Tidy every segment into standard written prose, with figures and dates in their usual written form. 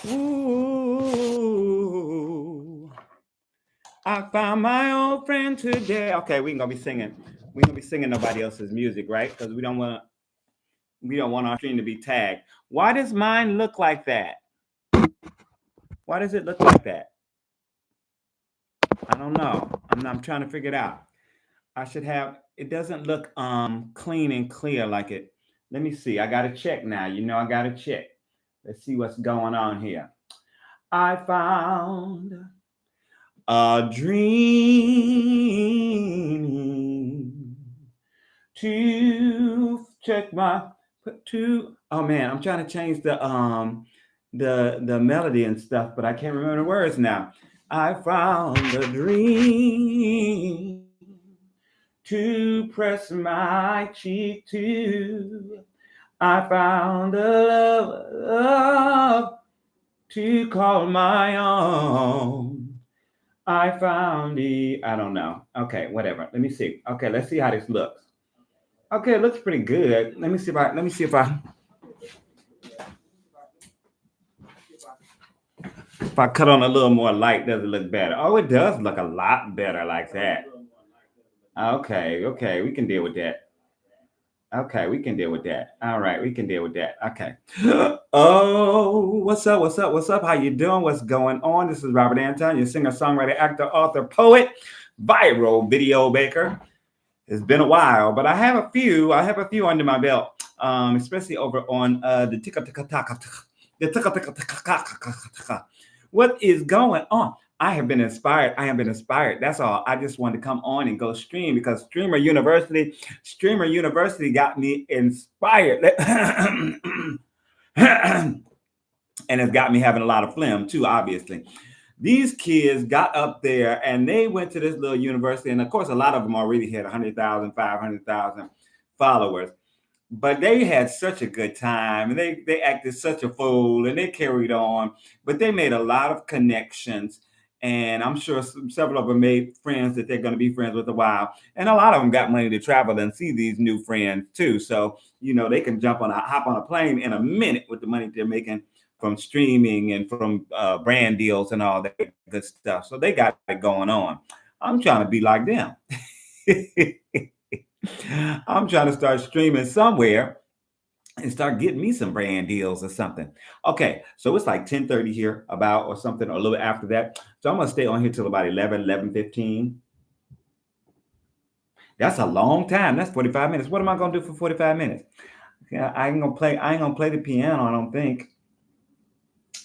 Ooh, I found my old friend today. Okay, we ain't gonna be singing. We ain't gonna be singing nobody else's music, right? Because we don't want our stream to be tagged. Why does mine look like that? Why does it look like that? I don't know. I'm trying to figure it out. I should have. It doesn't look clean and clear like it. Let me see. I gotta check now. I gotta check. Let's see what's going on here. I found a dream to check my to. Oh man, I'm trying to change the melody and stuff, but I can't remember the words now. I found a dream to press my cheek to. I found a love to call my own. I found the. I don't know. Okay, whatever. Let me see. Okay, let's see how this looks. Okay, it looks pretty good. If I cut on a little more light, does it look better? Oh, it does look a lot better like that. Okay, okay, we can deal with that. Okay, we can deal with that. All right, we can deal with that. Okay. Oh, what's up? What's up? What's up? How you doing? What's going on? This is Robert Anton, your singer, songwriter, actor, author, poet, viral video maker. It's been a while, but I have a few. I have a few under my belt, especially over on the tika tika taka the tika tika taka. What is going on? I have been inspired. I have been inspired. That's all. I just wanted to come on and go stream because Streamer University got me inspired. And it's got me having a lot of phlegm too, obviously. These kids got up there and they went to this little university, and of course, a lot of them already had 100,000, 500,000 followers. But they had such a good time, and they acted such a fool, and they carried on. But they made a lot of connections, and I'm sure several of them made friends that they're going to be friends with a while. And a lot of them got money to travel and see these new friends too. So they can hop on a plane in a minute with the money they're making from streaming and from brand deals and all that good stuff. So they got it going on. I'm trying to be like them. I'm trying to start streaming somewhere and start getting me some brand deals or something. Okay, so it's like 10:30 here about or something, or a little bit after that. So I'm gonna stay on here till about 11:15. That's a long time. That's 45 minutes. What am I gonna do for 45 minutes? Yeah, I ain't gonna play the piano, I don't think.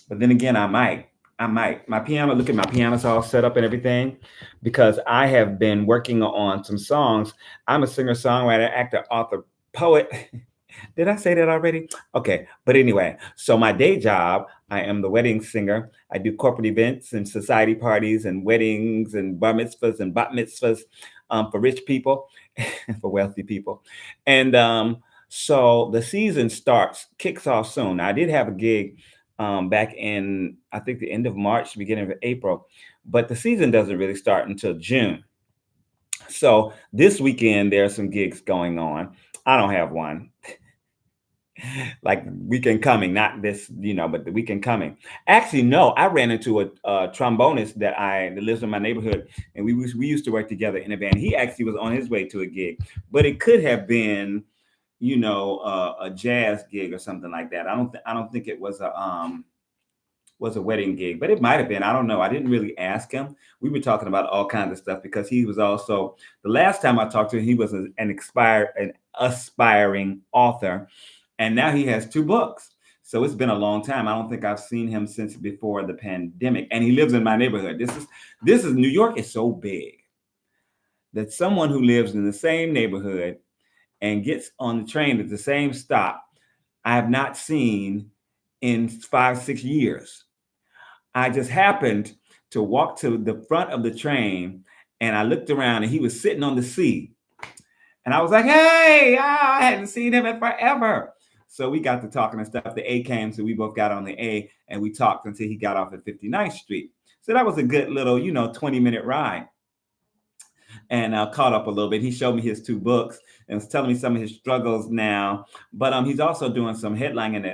But then again, I might. I might. My piano, look at my piano's all set up and everything because I have been working on some songs. I'm a singer, songwriter, actor, author, poet. Did I say that already? Okay. But anyway, so my day job, I am the wedding singer. I do corporate events and society parties and weddings and bar mitzvahs and bat mitzvahs for rich people, for wealthy people. And so the season kicks off soon. Now, I did have a gig back in, I think, the end of March, beginning of April, but the season doesn't really start until June. So this weekend, there are some gigs going on. I don't have one like weekend coming, not this, but the weekend coming. Actually, no, I ran into a trombonist that lives in my neighborhood, and we used to work together in a band. He actually was on his way to a gig, but it could have been, a jazz gig or something like that. I don't think it was a wedding gig, but it might have been. I don't know. I didn't really ask him. We were talking about all kinds of stuff because he was also the last time I talked to him, he was an aspiring author, and now he has two books. So it's been a long time. I don't think I've seen him since before the pandemic, and he lives in my neighborhood. This is New York is so big that someone who lives in the same neighborhood and gets on the train at the same stop, I have not seen in 5, 6 years. I just happened to walk to the front of the train and I looked around and he was sitting on the seat. And I was like, hey, I hadn't seen him in forever. So we got to talking and stuff. The A came, so we both got on the A and we talked until he got off at 59th Street. So that was a good little, 20-minute ride. And I caught up a little bit. He showed me his two books and was telling me some of his struggles now. But he's also doing some headlining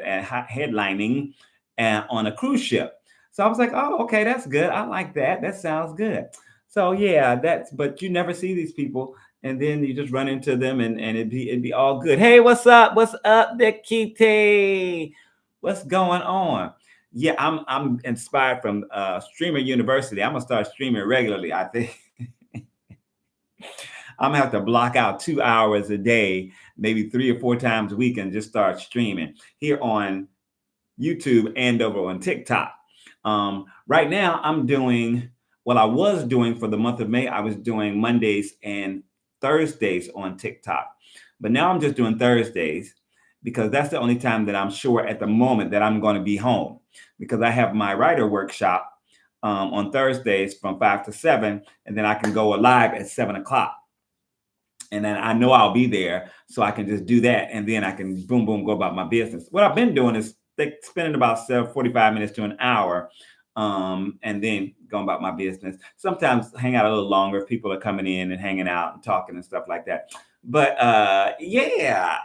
and on a cruise ship. So I was like, oh, okay, that's good. I like that. That sounds good. So yeah, but you never see these people, and then you just run into them, and it'd be all good. Hey, what's up? What's up, Nikki? What's going on? Yeah, I'm inspired from Streamer University. I'm gonna start streaming regularly. I think I'm gonna have to block out 2 hours a day, maybe 3 or 4 times a week, and just start streaming here on YouTube and over on TikTok. Right now, I was doing for the month of May, I was doing Mondays and Thursdays on TikTok. But now I'm just doing Thursdays because that's the only time that I'm sure at the moment that I'm going to be home because I have my writer workshop on Thursdays from 5 to 7, and then I can go live at 7 o'clock, and then I know I'll be there, so I can just do that, and then I can boom, boom, go about my business. What I've been doing is spending about 45 minutes to an hour, and then going about my business. Sometimes hang out a little longer if people are coming in and hanging out and talking and stuff like that. But yeah,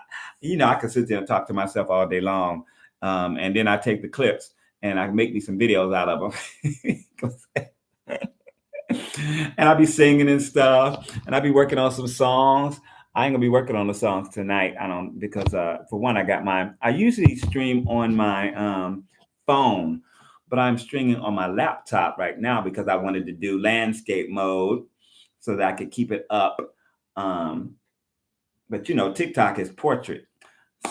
I can sit there and talk to myself all day long, and then I take the clips and I make me some videos out of them. And I'll be singing and stuff, and I'll be working on some songs. I ain't gonna be working on the songs tonight. I don't because for one, I usually stream on my phone, but I'm streaming on my laptop right now because I wanted to do landscape mode so that I could keep it up. Um, but TikTok is portrait,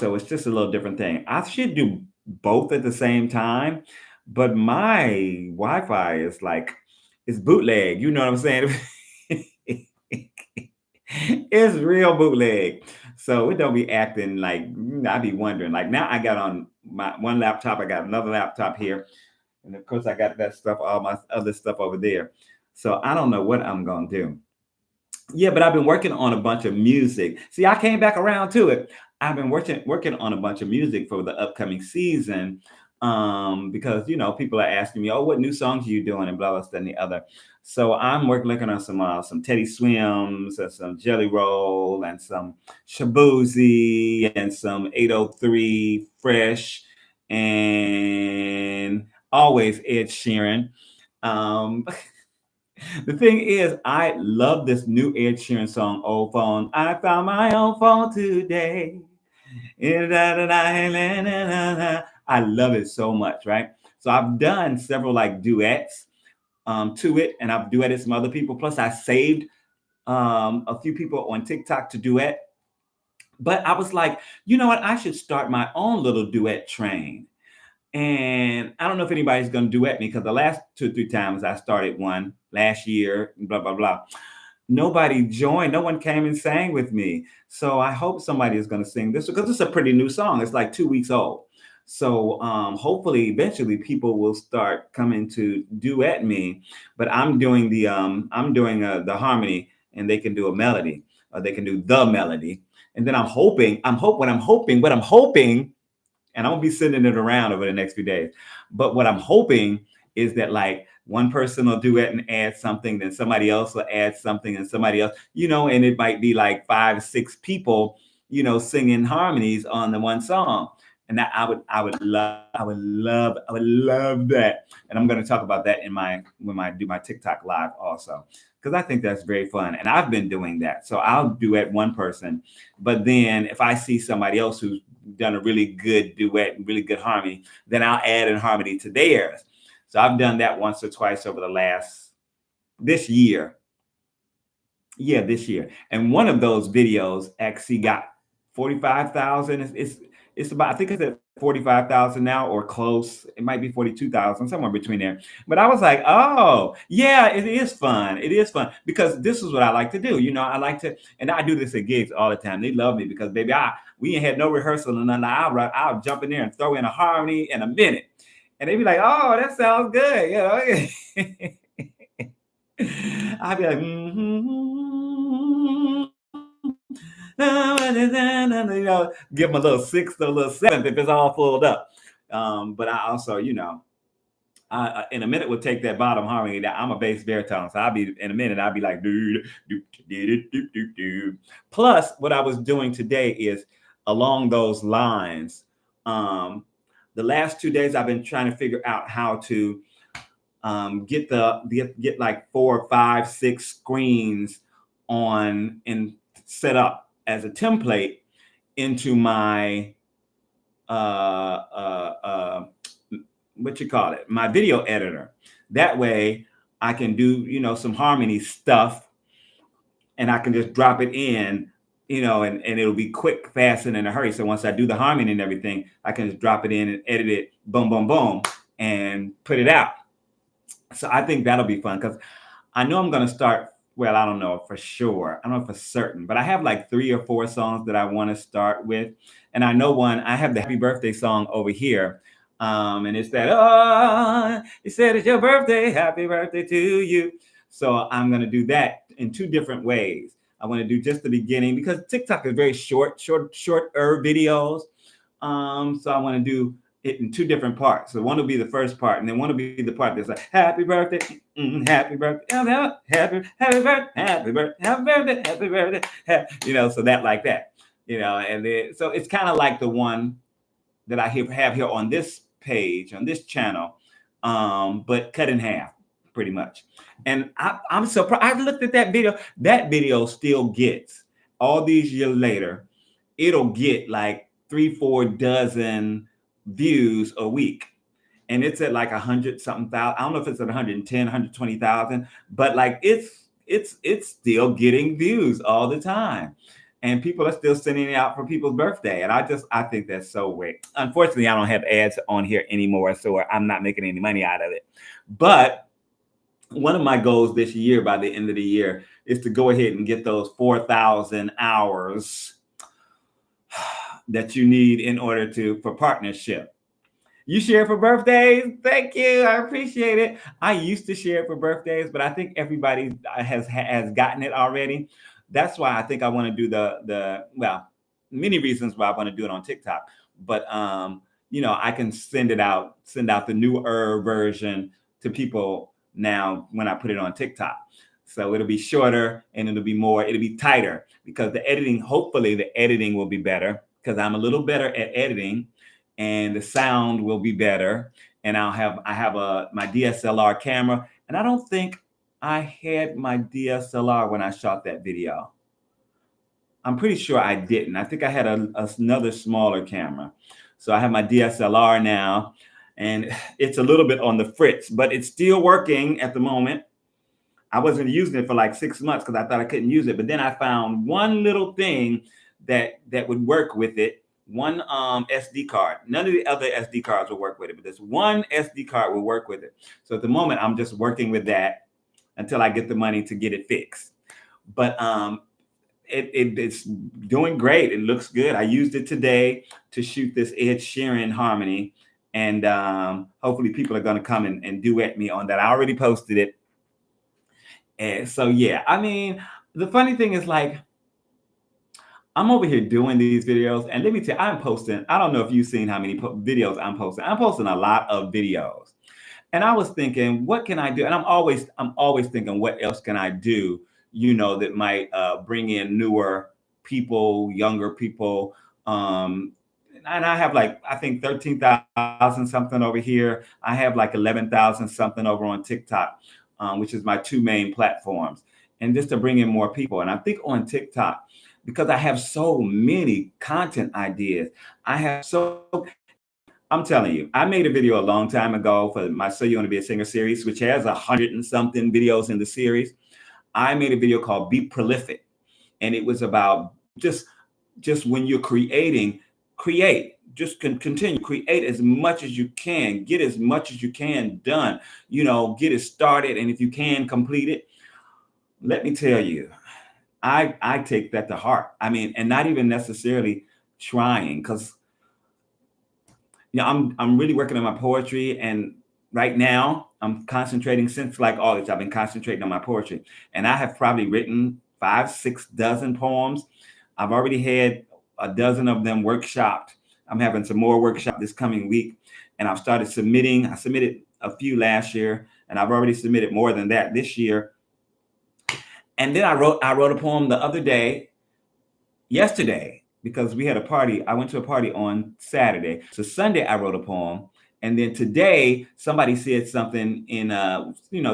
so it's just a little different thing. I should do both at the same time, but my Wi-Fi is like it's bootleg. You know what I'm saying? It's real bootleg. So it don't be acting like I be wondering. Like now I got on my one laptop, I got another laptop here, and of course I got that stuff, all my other stuff over there. So I don't know what I'm gonna do. Yeah, but I've been working on a bunch of music. See, I came back around to it. I've been working on a bunch of music for the upcoming season, because people are asking me, "Oh, what new songs are you doing?" and blah blah, this, and the other. So I'm looking on some Teddy Swims and some Jelly Roll and some Shabuzi and some 803 Fresh and always Ed Sheeran. Um, The thing is, I love this new Ed Sheeran song, Old Phone. I found my old phone today. I love it so much, right? So I've done several like duets to it, and I've duetted some other people. Plus, I saved a few people on TikTok to duet. But I was like, you know what? I should start my own little duet train. And I don't know if anybody's going to duet me because the last 2 or 3 times I started one last year, blah, blah, blah. Nobody joined. No one came and sang with me. So I hope somebody is going to sing this because it's a pretty new song. It's like 2 weeks old. So hopefully, eventually, people will start coming to duet me. But I'm doing the harmony, and they can do a melody, or they can do the melody. And then what I'm hoping, and I'm gonna be sending it around over the next few days. But what I'm hoping is that like one person will do it and add something, then somebody else will add something, and somebody else, and it might be like 5, 6 people, singing harmonies on the one song. And that I would love that. And I'm going to talk about that when I do my TikTok live also, because I think that's very fun. And I've been doing that. So I'll duet one person, but then if I see somebody else who's done a really good duet and really good harmony, then I'll add in harmony to theirs. So I've done that once or twice over this year. Yeah, this year. And one of those videos actually got 45,000. It's about, I think it's at 45,000 now or close. It might be 42,000, somewhere between there. But I was like, oh, yeah, it is fun. It is fun because this is what I like to do. I like to, and I do this at gigs all the time. They love me because, baby, we ain't had no rehearsal and nothing. I'll jump in there and throw in a harmony in a minute. And they be like, oh, that sounds good. I'd be like, give them a little sixth or a little seventh if it's all filled up. But I also, in a minute, we'll take that bottom harmony. I'm a bass baritone, so in a minute, I'll be like, do, do, do, do, do, do. Plus, what I was doing today is along those lines. the last 2 days I've been trying to figure out how to get like 4, 5, 6 screens on and set up as a template into my what you call it, my video editor. That way I can do some harmony stuff, and I can just drop it in, and it'll be quick, fast, and in a hurry. So once I do the harmony and everything, I can just drop it in and edit it, boom, boom, boom, and put it out. So I think that'll be fun, because I know I'm going to start. Well, I don't know for sure. I don't know for certain, but I have like 3 or 4 songs that I want to start with. And I know I have the happy birthday song over here. And it's that, oh, you said it's your birthday, happy birthday to you. So I'm going to do that in 2 different ways. I want to do just the beginning, because TikTok is very shorter videos. So I want to do it in 2 different parts. So one will be the first part, and then one will be the part that's like, happy birthday, happy birthday, happy birthday, happy birthday, happy birthday, happy birthday, so that like that, and then so it's kind of like the one that I have here on this page, on this channel, but cut in half, pretty much. And I'm surprised. I've looked at that video. That video still gets, all these years later, it'll get like 3, 4 dozen views a week, and it's at like 100 something thousand. I don't know if it's at 110, 120,000, but like it's still getting views all the time, and people are still sending it out for people's birthday. And I think that's so weird. Unfortunately, I don't have ads on here anymore, so I'm not making any money out of it. But one of my goals this year, by the end of the year, is to go ahead and get those 4,000 hours that you need in order for partnership. You share for birthdays? Thank you. I appreciate it. I used to share for birthdays, but I think everybody has gotten it already. That's why I think I want to do well, many reasons why I want to do it on TikTok. But I can send out the newer version to people now when I put it on TikTok. So it'll be shorter, and it'll be tighter, because hopefully the editing will be better, because I'm a little better at editing, and the sound will be better. And I have my DSLR camera, and I don't think I had my DSLR when I shot that video. I'm pretty sure I didn't. I think I had another smaller camera. So I have my DSLR now, and it's a little bit on the fritz, but it's still working at the moment. I wasn't using it for like 6 months because I thought I couldn't use it. But then I found one little thing that would work with it. One SD card. None of the other SD cards will work with it, but this one SD card will work with it. So at the moment, I'm just working with that until I get the money to get it fixed. But it's doing great. It looks good. I used it today to shoot this Ed Sheeran harmony, and hopefully people are going to come and duet me on that. I already posted it. And so, yeah, I mean, the funny thing is, like, I'm over here doing these videos, and let me tell you, I'm posting. I don't know if you've seen how many videos I'm posting. I'm posting a lot of videos, and I was thinking, what can I do? And I'm always thinking, what else can I do? That might bring in newer people, younger people. And I have like, I think 13,000 something over here. I have like 11,000 something over on TikTok, which is my 2 main platforms, and just to bring in more people. And I think on TikTok, because I have so many content ideas, I'm telling you, I made a video a long time ago for my So You Want to Be a Singer series, which has 100 and something videos in the series. I made a video called Be Prolific, and it was about just when you're creating, just continue, create as much as you can, get as much as you can done, get it started, and if you can complete it. Let me tell you, I take that to heart. I mean, and not even necessarily trying, because I'm really working on my poetry, and right now I'm concentrating, since like August, I've been concentrating on my poetry, and I have probably written 5, 6 dozen poems. I've already had a dozen of them workshopped. I'm having some more workshop this coming week, and I've started submitting. I submitted a few last year, and I've already submitted more than that this year. And then I wrote a poem the other day, yesterday, because we had a party. I went to a party on Saturday. So Sunday I wrote a poem. And then today somebody said something in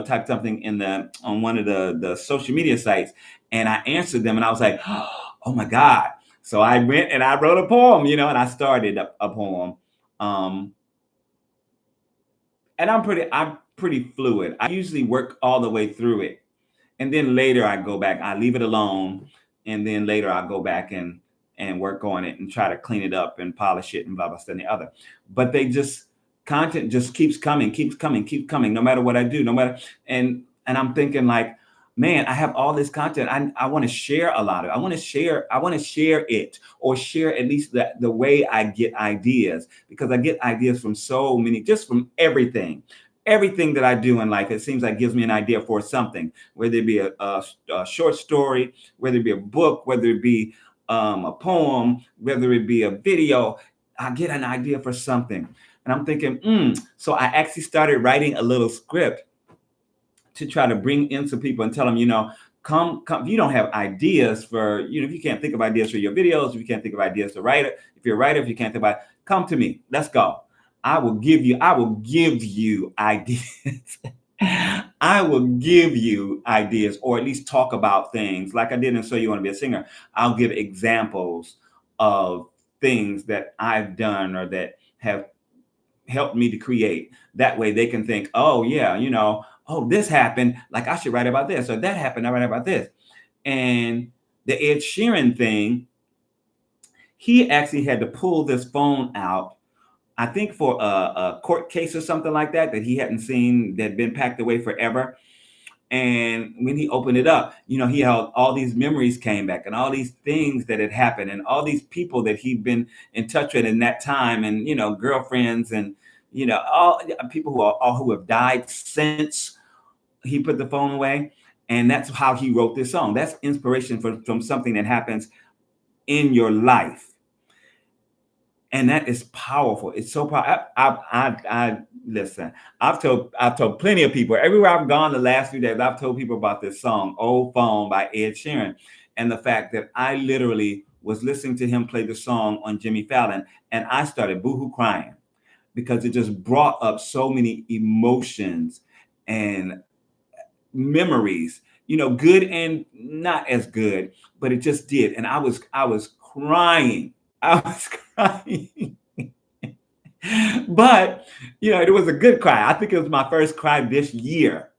typed something in the on one of the social media sites, and I answered them and I was like, oh my God. So I went and I wrote a poem, and I started a poem. Um, and I'm pretty fluid. I usually work all the way through it, and then later I go back. I leave it alone, and then later I go back and work on it and try to clean it up and polish it and blah blah blah and the other. But they just content just keeps coming, keeps coming, keeps coming. No matter what I do, no matter and I'm thinking like, man, I have all this content. I want to share a lot of it. I want to share it, or share at least the way I get ideas, because I get ideas from so many, just from everything that I do in life. It seems like gives me an idea for something, whether it be a short story, whether it be a book, whether it be a poem, whether it be a video. I get an idea for something, and I'm thinking, so I actually started writing a little script to try to bring in some people and tell them, come. If you don't have ideas for, if you can't think of ideas for your videos, if you can't think of ideas to write it, if you're a writer, if you can't think about it, come to me. Let's go. I will give you ideas. I will give you ideas, or at least talk about things like I did in So You Want to Be a Singer. I'll give examples of things that I've done or that have helped me to create. That way they can think, oh yeah, oh, this happened, like I should write about this, or that happened, I write about this. And the Ed Sheeran thing, he actually had to pull this phone out, I think for a court case or something like that he hadn't seen, that had been packed away forever. And when he opened it up, he had all these memories came back, and all these things that had happened, and all these people that he'd been in touch with in that time, and girlfriends, and all people who have died since he put the phone away. And that's how he wrote this song. That's inspiration from something that happens in your life, and that is powerful. It's so powerful. I listen. I've told plenty of people everywhere I've gone the last few days. I've told people about this song, "Old Phone" by Ed Sheeran, and the fact that I literally was listening to him play the song on Jimmy Fallon, and I started boohoo crying, because it just brought up so many emotions and memories, good and not as good, but it just did. And I was crying. I was crying. But it was a good cry. I think it was my first cry this year,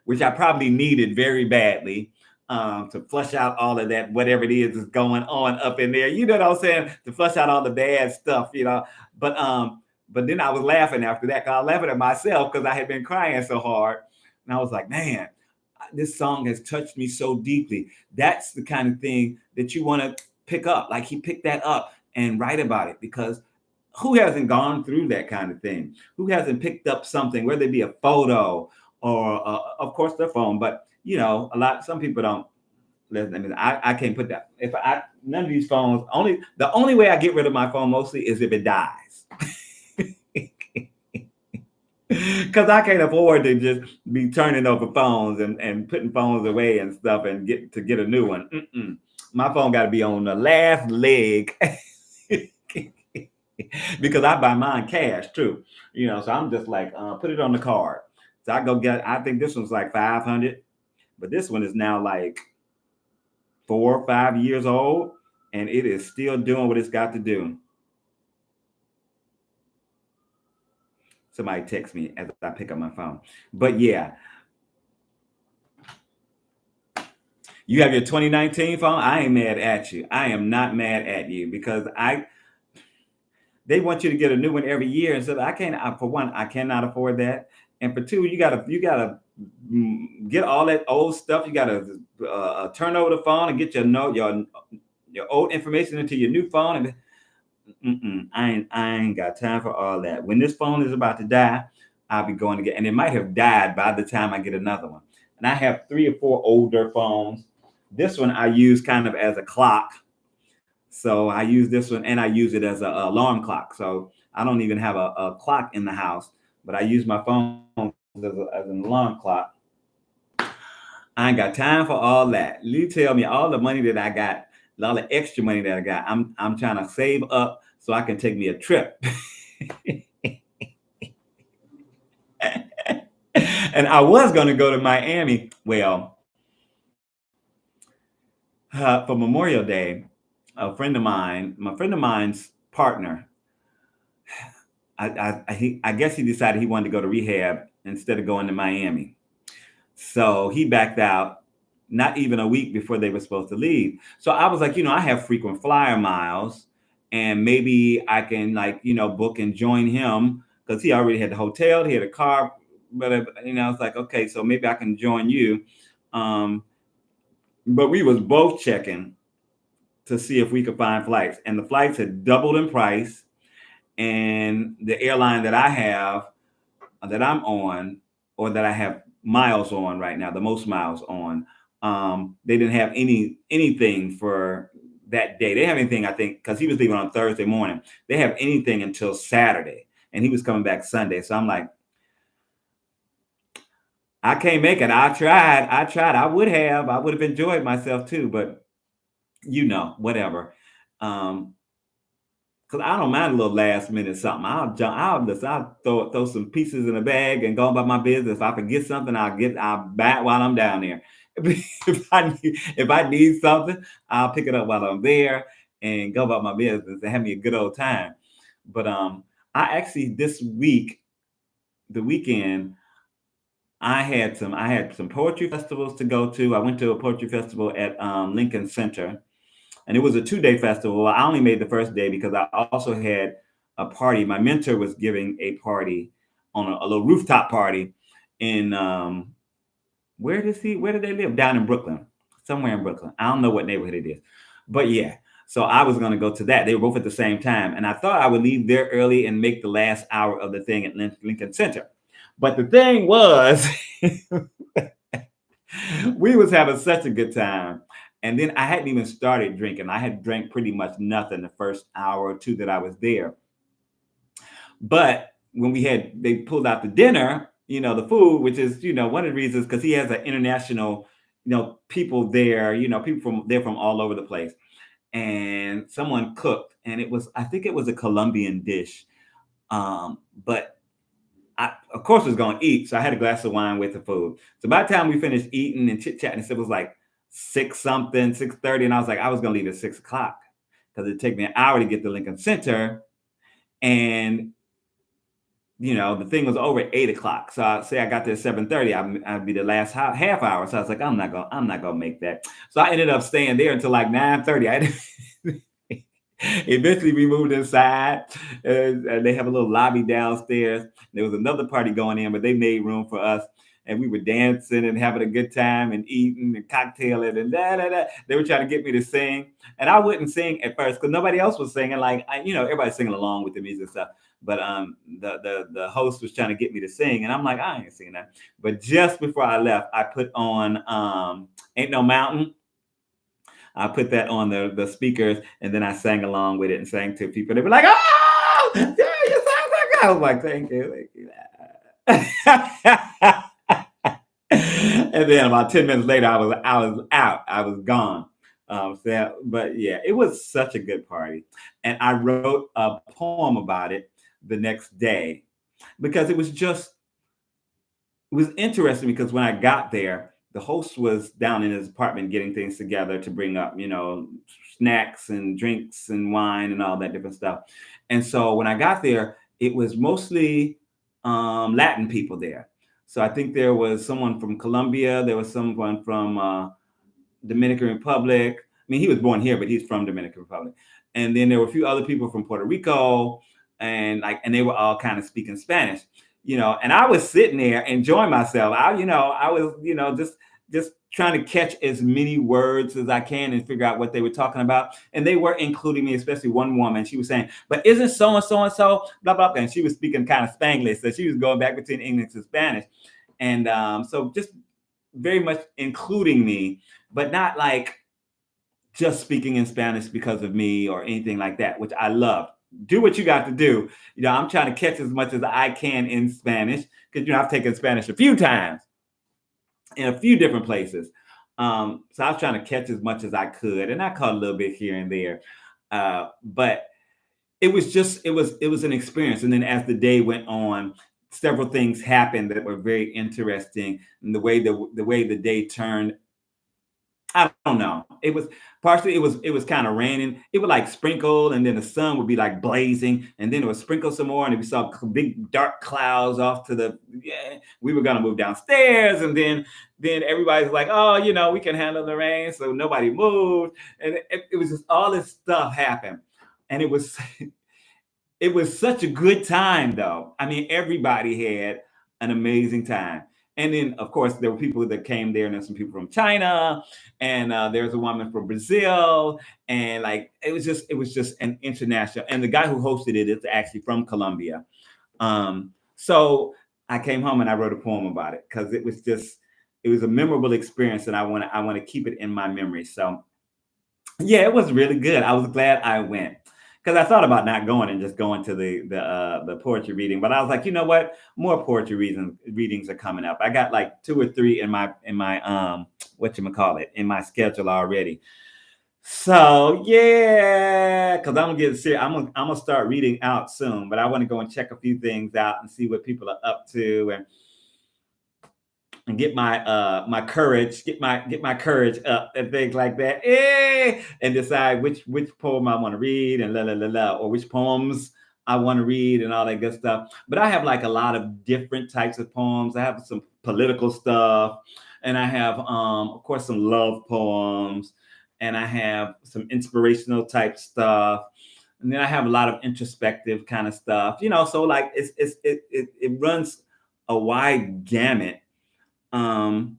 which I probably needed very badly, to flush out all of that, whatever it is going on up in there. You know what I'm saying? To flush out all the bad stuff, But then I was laughing after that. 'Cause I was laughing at myself because I had been crying so hard, and I was like, man, this song has touched me so deeply. That's the kind of thing that you want to pick up. Like he picked that up and write about it, because who hasn't gone through that kind of thing? Who hasn't picked up something, whether it be a photo or, of course, their phone? But some people don't. Listen, I mean, I can't put that. If I none of these phones, the only way I get rid of my phone mostly is if it dies. Because I can't afford to just be turning over phones and putting phones away and stuff and get a new one. My phone got to be on the last leg. Because I buy mine cash too, so I'm just like, put it on the card. So I think this one's like 500, but this one is now like 4 or 5 years old, and it is still doing what it's got to do. Somebody text me as I pick up my phone. But yeah, you have your 2019 phone. I ain't mad at you. I am not mad at you, because they want you to get a new one every year, and so I can't. For one, I cannot afford that, and for two, you gotta get all that old stuff. You gotta turn over the phone and get your old information into your new phone. And I ain't got time for all that. When this phone is about to die, I'll be going to get, and it might have died by the time I get another one. And I have 3 or 4 older phones. This one I use kind of as a clock. So I use this one, and I use it as an alarm clock. So I don't even have a clock in the house, but I use my phone as an alarm clock. I ain't got time for all that. You tell me all the money that I got all the extra money that I got, I'm trying to save up so I can take me a trip. And I was going to go to Miami. Well, for Memorial Day, my friend of mine's partner, I guess he decided he wanted to go to rehab instead of going to Miami. So he backed out not even a week before they were supposed to leave. So I was like, I have frequent flyer miles, and maybe I can, like, book and join him because he already had the hotel, he had a car, but I was like, okay, so maybe I can join you. Um, but we was both checking to see if we could find flights, and the flights had doubled in price. And the airline that I have, that I'm on, or that I have miles on right now, the most miles on, they didn't have anything for that day. They didn't have anything, I think, because he was leaving on Thursday morning. They have anything until Saturday, and he was coming back Sunday. So I'm like, I can't make it. I tried. I would have enjoyed myself too, but whatever. Cause I don't mind a little last minute something. I'll throw some pieces in a bag and go about my business. If I forget something, I'll buy it while I'm down there. If I need something, I'll pick it up while I'm there and go about my business and have me a good old time. But I actually, the weekend, I had some poetry festivals to go to. I went to a poetry festival at Lincoln Center, and it was a 2-day festival. I only made the first day because I also had a party. My mentor was giving a party on a little rooftop party in where did they live? Down in Brooklyn, somewhere in Brooklyn. I don't know what neighborhood it is, but yeah. So I was going to go to that. They were both at the same time, and I thought I would leave there early and make the last hour of the thing at Lincoln Center. But the thing was, we was having such a good time. And then I hadn't even started drinking. I had drank pretty much nothing the first hour or two that I was there. But when they pulled out the dinner, the food, which is, one of the reasons, because he has an international, people there, they're from all over the place. And someone cooked, and I think it was a Colombian dish. But I, of course, was going to eat, so I had a glass of wine with the food. So by the time we finished eating and chit chatting, it was like 6:30, and I was like, I was going to leave at 6 o'clock because it'd take me an hour to get to Lincoln Center, and the thing was over at 8 o'clock. So I say I got there at 7:30, I'd be the last half hour. So I was like, I'm not gonna make that. So I ended up staying there until like 9:30. Eventually, we moved inside, and they have a little lobby downstairs. There was another party going in, but they made room for us, and we were dancing and having a good time and eating and cocktailing and da da da. They were trying to get me to sing, and I wouldn't sing at first because nobody else was singing. Like everybody's singing along with the music and stuff. But the host was trying to get me to sing, and I'm like, I ain't singing that. But just before I left, I put on "Ain't No Mountain." I put that on the speakers, and then I sang along with it and sang to people. They were like, "Oh, yeah, you sound so good." I was like, "Thank you, thank you." And then about 10 minutes later, I was out. I was gone. But yeah, it was such a good party, and I wrote a poem about it the next day because it was interesting because when I got there, the host was down in his apartment getting things together to bring up, snacks and drinks and wine and all that different stuff. And so when I got there, it was mostly Latin people there. So I think there was someone from Colombia, there was someone from Dominican Republic. I mean, he was born here, but he's from Dominican Republic. And then there were a few other people from Puerto Rico, and they were all kind of speaking Spanish. And I was sitting there enjoying myself. I was, just trying to catch as many words as I can and figure out what they were talking about. And they were including me, especially one woman. She was saying, "But isn't so and so and so blah blah blah?" And she was speaking kind of Spanglish, so she was going back between English and Spanish. And so just very much including me, but not like just speaking in Spanish because of me or anything like that, which I love. Do what you got to do. I'm trying to catch as much as I can in Spanish because I've taken Spanish a few times in a few different places. So I was trying to catch as much as I could, and I caught a little bit here and there. But it was an experience. And then as the day went on, several things happened that were very interesting. And the way the day turned, I don't know. It was partially it was kind of raining. It would like sprinkle, and then the sun would be like blazing, and then it would sprinkle some more, and we saw big dark clouds off to the. Yeah, we were gonna move downstairs, and then everybody's like, oh, we can handle the rain, so nobody moved, and it was just all this stuff happened, and it was such a good time, though. I mean, everybody had an amazing time. And then, of course, there were people that came there, and there's some people from China, and there's a woman from Brazil, and like it was just an international. And the guy who hosted it is actually from Colombia. So I came home and I wrote a poem about it because it was a memorable experience, and I want to keep it in my memory. So yeah, it was really good. I was glad I went because I thought about not going and just going to the poetry reading, but I was like, you know what? More poetry readings are coming up. I got like two or three in my what you call it in my schedule already. So yeah, because I'm gonna get serious. I'm gonna start reading out soon, but I want to go and check a few things out and see what people are up to, and get my courage, get my courage up and things like that. And decide which poem I want to read and la la la la, or which poems I want to read and all that good stuff. But I have like a lot of different types of poems. I have some political stuff, and I have of course some love poems, and I have some inspirational type stuff. And then I have a lot of introspective kind of stuff, so like it runs a wide gamut. um,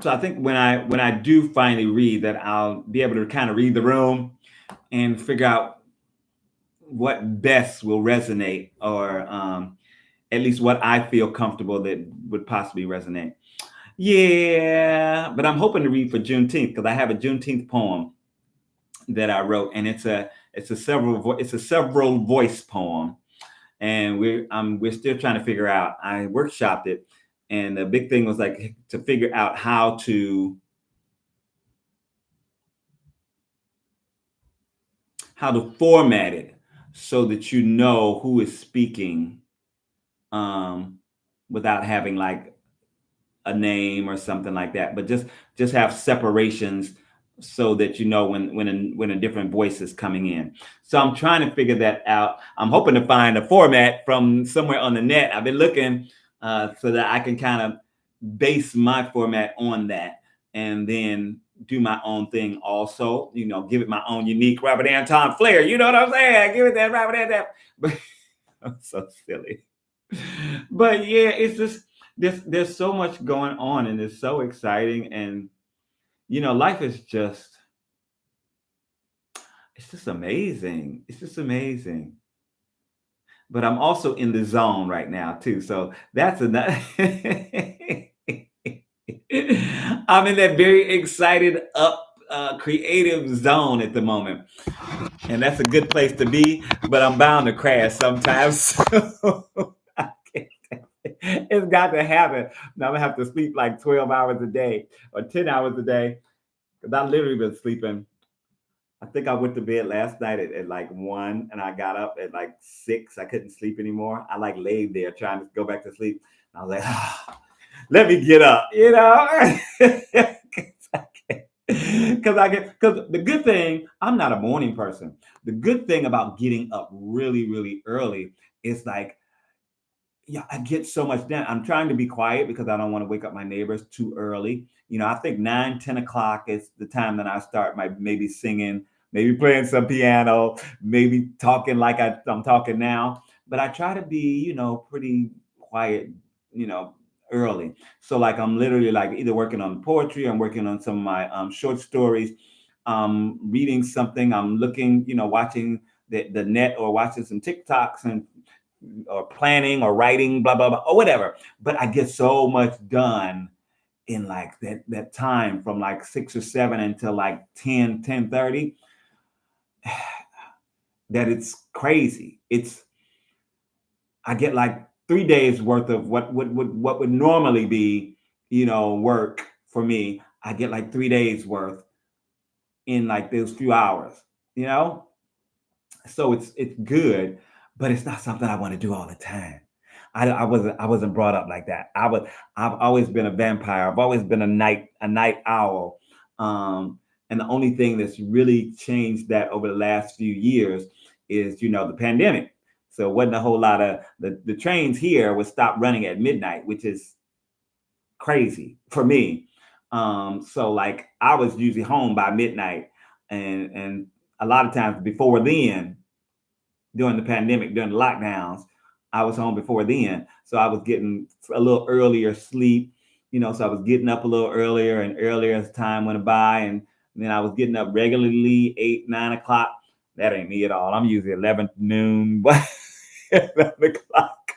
so I think when I do finally read that, I'll be able to kind of read the room and figure out what best will resonate, or at least what I feel comfortable that would possibly resonate. Yeah, but I'm hoping to read for Juneteenth because I have a Juneteenth poem that I wrote, and it's a several voice poem, and we're still trying to figure out. I workshopped it, and the big thing was like to figure out how to format it so that you know who is speaking, um, without having like a name or something like that, but just have separations so that you know when a different voice is coming in. So I'm trying to figure that out. I'm hoping to find a format from somewhere on the net. I've been looking, so that I can kind of base my format on that, and then do my own thing also. Give it my own unique Robert Anton flair. You know what I'm saying? Give it that Robert Anton. But I'm so silly. But yeah, it's just there's so much going on, and it's so exciting, and life is just it's just amazing. It's just amazing. But I'm also in the zone right now too. So that's another. I'm in that very excited, up, creative zone at the moment, and that's a good place to be. But I'm bound to crash sometimes. So it's got to happen. Now I'm gonna have to sleep like 12 hours a day or 10 hours a day, because I literally been sleeping. I think I went to bed last night at like 1, and I got up at like 6. I couldn't sleep anymore. I like laid there trying to go back to sleep. I was like, let me get up, because the good thing, I'm not a morning person. The good thing about getting up really, really early is like, yeah, I get so much done. I'm trying to be quiet because I don't want to wake up my neighbors too early. I think 9, 10 o'clock is the time that I start my maybe singing, maybe playing some piano, maybe talking like I'm talking now. But I try to be, pretty quiet, you know, early. So like I'm literally like either working on poetry, I'm working on some of my short stories, reading something, I'm looking, watching the net, or watching some TikToks, and or planning or writing, blah blah blah, or whatever. But I get so much done in like that time from like 6 or 7 until like 10, 10:30, that it's crazy. I get like 3 days worth of what would normally be, work for me. I get like 3 days worth in like those few hours, you know? So it's good, but it's not something I want to do all the time. I wasn't brought up like that. I've always been a vampire. I've always been a night owl. And the only thing that's really changed that over the last few years is the pandemic. So it wasn't a whole lot of the trains here would stop running at midnight, which is crazy for me. So like I was usually home by midnight, and a lot of times before then, during the pandemic, during the lockdowns, I was home before then. So I was getting a little earlier sleep, so I was getting up a little earlier and earlier as time went by. And then I was getting up regularly, 8, 9 o'clock. That ain't me at all. I'm usually 11 noon, but 11 o'clock,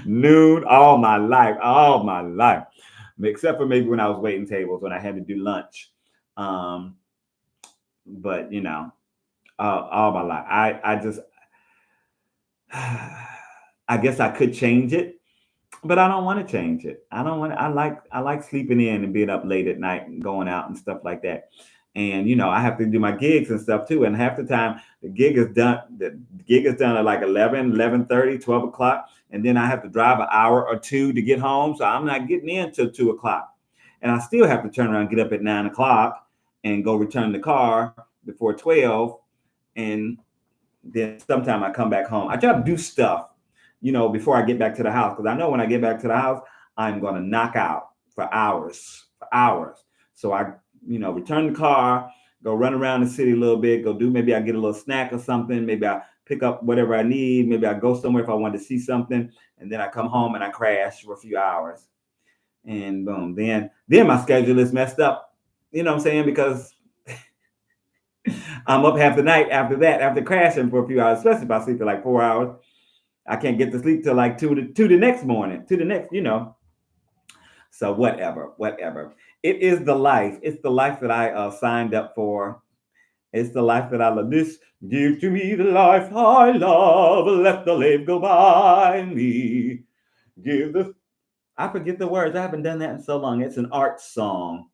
noon, all my life, except for maybe when I was waiting tables, when I had to do lunch. Um, but, all my life, I just, I guess I could change it, but I don't want to change it. I don't want. I like sleeping in and being up late at night and going out and stuff like that. And I have to do my gigs and stuff too. And half the time the gig is done. The gig is done at like 11, 11:30, 12 o'clock, and then I have to drive an hour or two to get home. So I'm not getting in till 2 o'clock, and I still have to turn around, get up at 9 o'clock, and go return the car before 12. And then sometime I come back home. I try to do stuff, before I get back to the house. Because I know when I get back to the house, I'm going to knock out for hours, for hours. So I, return the car, go run around the city a little bit, maybe I get a little snack or something. Maybe I pick up whatever I need. Maybe I go somewhere if I want to see something. And then I come home and I crash for a few hours. And boom, then my schedule is messed up. You know what I'm saying? Because I'm up half the night after that, after crashing for a few hours, especially if I sleep for like 4 hours. I can't get to sleep till like two the next morning, to the next. So whatever. It is the life. It's the life that I signed up for. It's the life that I love. This give to me the life I love. Let the life go by me. I forget the words. I haven't done that in so long. It's an art song.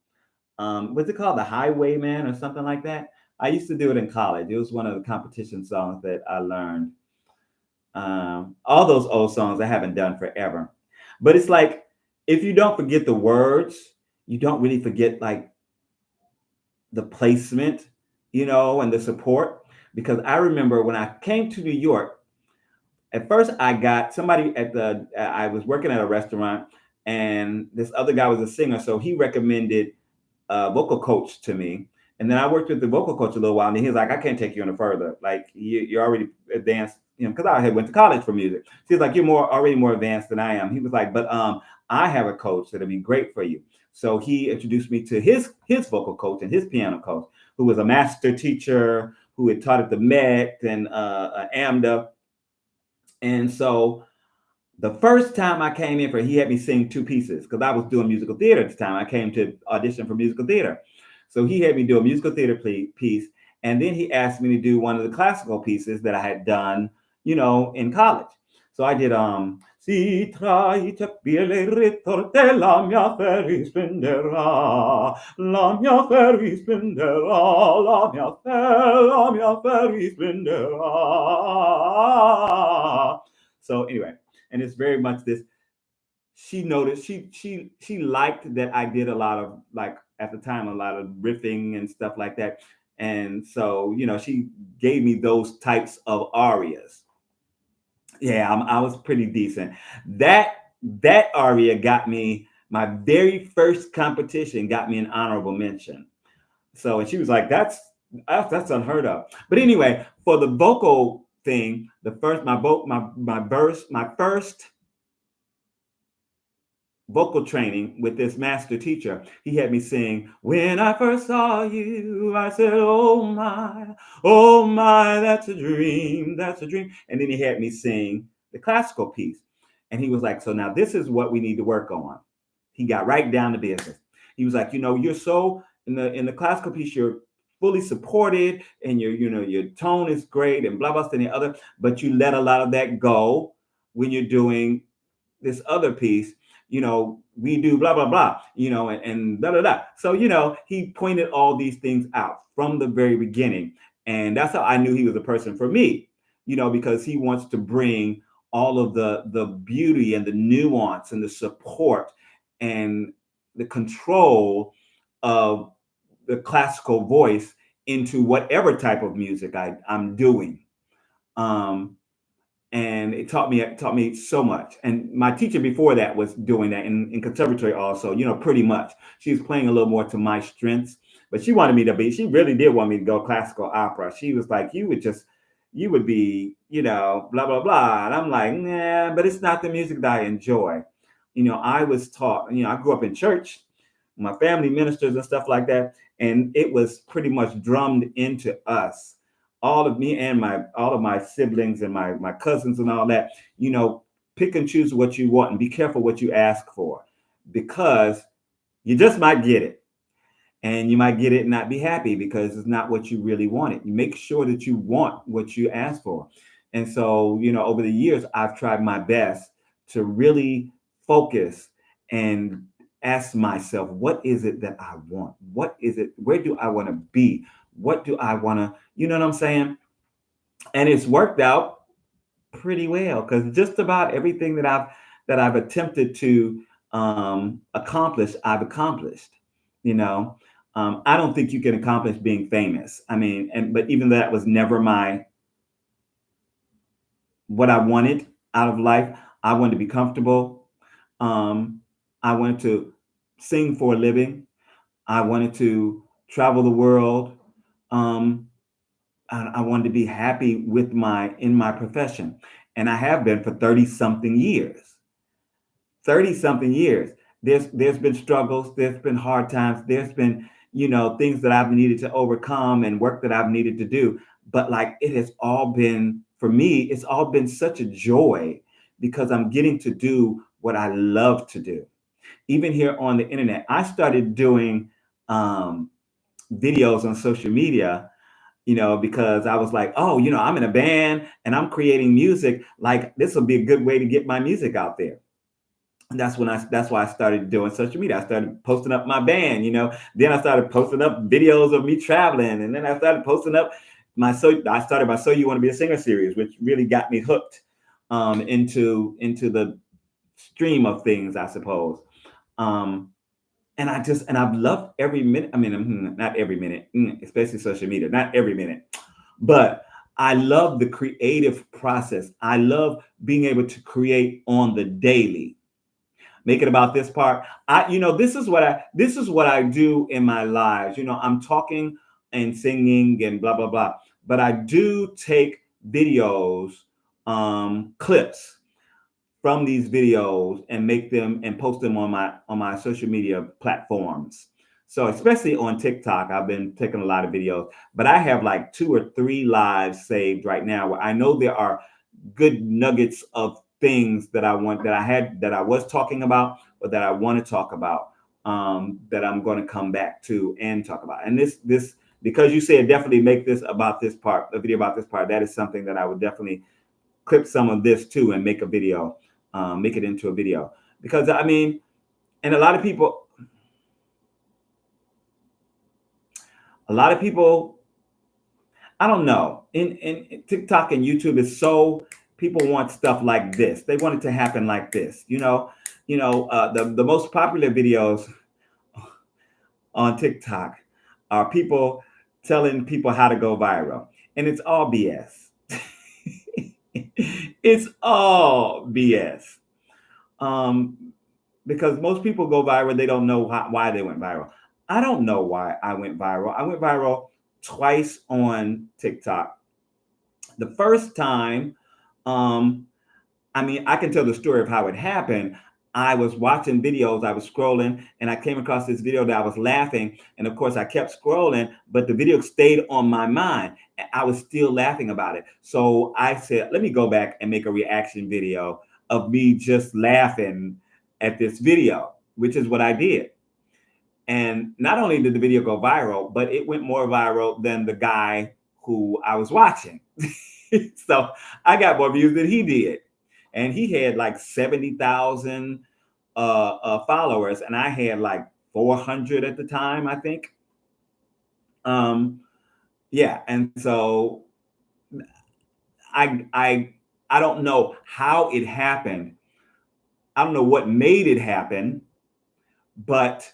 What's it called? The Highwayman or something like that. I used to do it in college. It was one of the competition songs that I learned. All those old songs I haven't done forever, but it's like if you don't forget the words, you don't really forget like the placement, and the support. Because I remember when I came to New York, at first I got somebody I was working at a restaurant, and this other guy was a singer, so he recommended a vocal coach to me. And then I worked with the vocal coach a little while, and he was like, "I can't take you any further. Like you're already advanced, because I had went to college for music." He's like, "You're already more advanced than I am." He was like, "But I have a coach that'll be great for you." So he introduced me to his vocal coach and his piano coach, who was a master teacher who had taught at the Met and AMDA. And so the first time I came in he had me sing two pieces because I was doing musical theater at the time. I came to audition for musical theater. So he had me do a musical theater piece. And then he asked me to do one of the classical pieces that I had done, in college. So I did, si trai piele ritorte la mia fe risplenderà, la mia fe risplenderà, la mia fe risplenderà. So anyway, and it's very much this. She noticed she liked that I did a lot of, like, at the time, a lot of riffing and stuff like that. And so, she gave me those types of arias. Yeah, I was pretty decent. That aria got me my very first competition, got me an honorable mention. So, and she was like, that's unheard of. But anyway, for the vocal thing, my first vocal training with this master teacher, he had me sing, "When I first saw you, I said, oh my, that's a dream, that's a dream." And then he had me sing the classical piece. And he was like, "So now this is what we need to work on." He got right down to business. He was like, "You're so in the classical piece, you're fully supported, and your tone is great, and blah blah and the other, but you let a lot of that go when you're doing this other piece. we do blah blah blah, and blah blah blah. So he pointed all these things out from the very beginning, and that's how I knew he was a person for me. Because he wants to bring all of the beauty and the nuance and the support and the control of the classical voice into whatever type of music I'm doing. Um, and it taught me so much. And my teacher before that was doing that in conservatory also, pretty much. She was playing a little more to my strengths, but she really did want me to go classical opera. She was like, you would be, blah, blah, blah. And I'm like, nah, but it's not the music that I enjoy. I was taught, I grew up in church, my family ministers and stuff like that. And it was pretty much drummed into us, all of me and all of my siblings and my cousins and all that, pick and choose what you want and be careful what you ask for, because you just might get it, and you might get it and not be happy because it's not what you really wanted. You make sure that you want what you ask for. And so, over the years, I've tried my best to really focus and ask myself, what is it that I want? What is it? Where do I want to be? What do I want to, you know what I'm saying? And it's worked out pretty well, because just about everything that I've attempted to accomplish, I've accomplished. You know, I don't think you can accomplish being famous. I mean, but even that was never what I wanted out of life. I wanted to be comfortable. Um, I wanted to sing for a living. I wanted to travel the world. Um, I wanted to be happy in my profession, and I have been for 30 something years. 30 something years. There's been struggles, there's been hard times, there's been, things that I've needed to overcome and work that I've needed to do. But like, it has all been, for me, it's all been such a joy, because I'm getting to do what I love to do. Even here on the internet, I started doing videos on social media, because I was like, oh, I'm in a band and I'm creating music. Like, this will be a good way to get my music out there. And that's why I started doing social media. I started posting up my band, Then I started posting up videos of me traveling, and then I started posting up I started my So You Want to Be a Singer series, which really got me hooked into the stream of things, I suppose. Um, and I've loved every minute. I mean, not every minute, especially social media, not every minute, but I love the creative process. I love being able to create on the daily. Make it about this part. This is what I do in my lives. I'm talking and singing and blah blah blah, but I do take videos, clips from these videos, and make them and post them on my social media platforms. So especially on TikTok, I've been taking a lot of videos, but I have like 2 or 3 lives saved right now where I know there are good nuggets of things that I was talking about, or that I want to talk about, that I'm going to come back to and talk about. And this because you said definitely make this about this part, a video about this part. That is something that I would definitely clip some of this too and make a video, make it into a video, because I mean, and a lot of people, I don't know, in TikTok and YouTube is so, people want stuff like this. They want it to happen like this. The most popular videos on TikTok are people telling people how to go viral, and it's all BS. It's all BS. Um, because most people go viral, they don't know why they went viral. I don't know why I went viral. I went viral twice on TikTok. The first time, um, I mean, I can tell the story of how it happened. I was watching videos, I was scrolling, and I came across this video that I was laughing. And of course, I kept scrolling, but the video stayed on my mind. And I was still laughing about it. So I said, let me go back and make a reaction video of me just laughing at this video, which is what I did. And not only did the video go viral, but it went more viral than the guy who I was watching. So I got more views than he did. And he had like 70,000 followers, and I had like 400 at the time, I think. Um, yeah, and so I I I don't know how it happened. I don't know what made it happen, but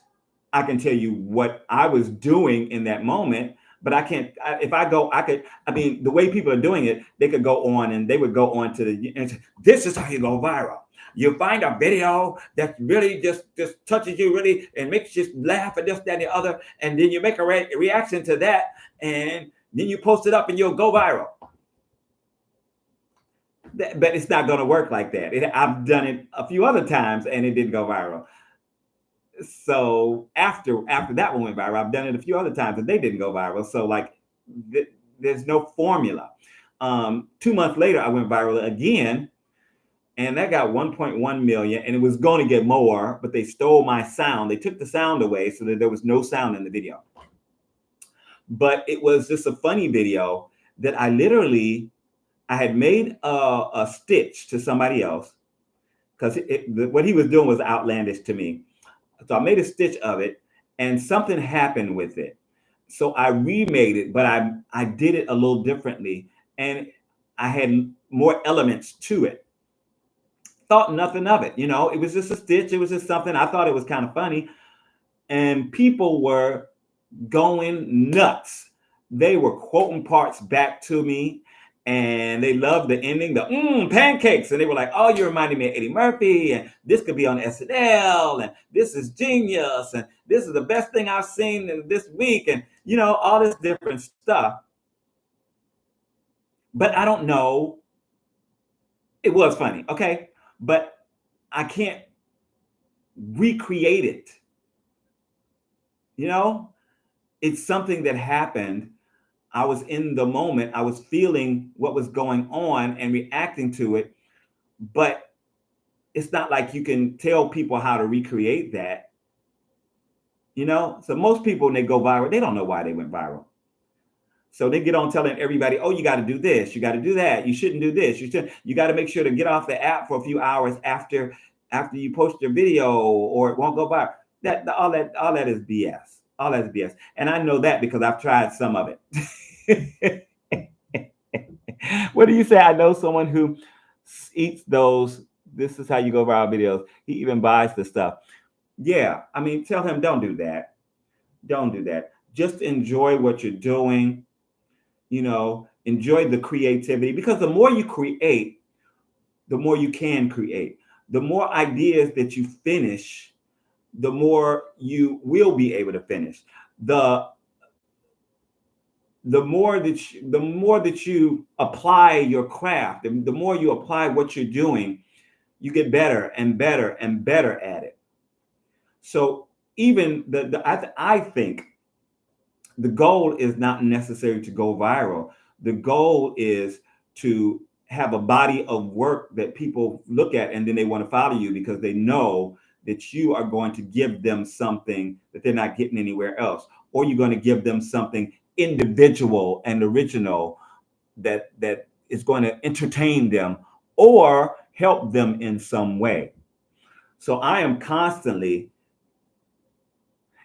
I can tell you what I was doing in that moment. But I can't. If I go, I could. I mean, the way people are doing it, they could go on and they would go on to the. And say, this is how you go viral. You find a video that really just touches you really and makes you laugh at this, that, and the other, and then you make a reaction to that, and then you post it up and you'll go viral. But it's not going to work like that. I've done it a few other times and it didn't go viral. So after that one went viral, I've done it a few other times and they didn't go viral. So like there's no formula. 2 months later, I went viral again, and that got 1.1 million, and it was going to get more, but they stole my sound. They took the sound away so that there was no sound in the video. But it was just a funny video that I had made a stitch to somebody else because what he was doing was outlandish to me. So I made a stitch of it, and something happened with it. So I remade it, but I did it a little differently, and I had more elements to it. Thought nothing of it, It was just a stitch. It was just something. I thought it was kind of funny, and people were going nuts. They were quoting parts back to me, and they loved the ending, the pancakes. And they were like, oh, you reminded me of Eddie Murphy, and this could be on SNL, and this is genius, and this is the best thing I've seen in this week, and all this different stuff. But I don't know. It was funny, okay? But I can't recreate it. It's something that happened. I was in the moment. I was feeling what was going on and reacting to it. But it's not like you can tell people how to recreate that. So most people, when they go viral, they don't know why they went viral. So they get on telling everybody, oh, you got to do this, you got to do that, you shouldn't do this, you got to make sure to get off the app for a few hours after you post your video, or it won't go viral. All that is BS. All that is BS. And I know that because I've tried some of it. What do you say? I know someone who eats those this is how you go viral videos. He even buys the stuff. Yeah, I mean, tell him don't do that. Don't do that. Just enjoy what you're doing. Enjoy the creativity, because the more you create, the more you can create. The more ideas that you finish, the more you will be able to finish. The more that you apply your craft, the more you apply what you're doing, you get better and better and better at it. So even I think the goal is not necessarily to go viral. The goal is to have a body of work that people look at and then they want to follow you because they know that you are going to give them something that they're not getting anywhere else, or you're going to give them something individual and original that is going to entertain them or help them in some way. So I am constantly,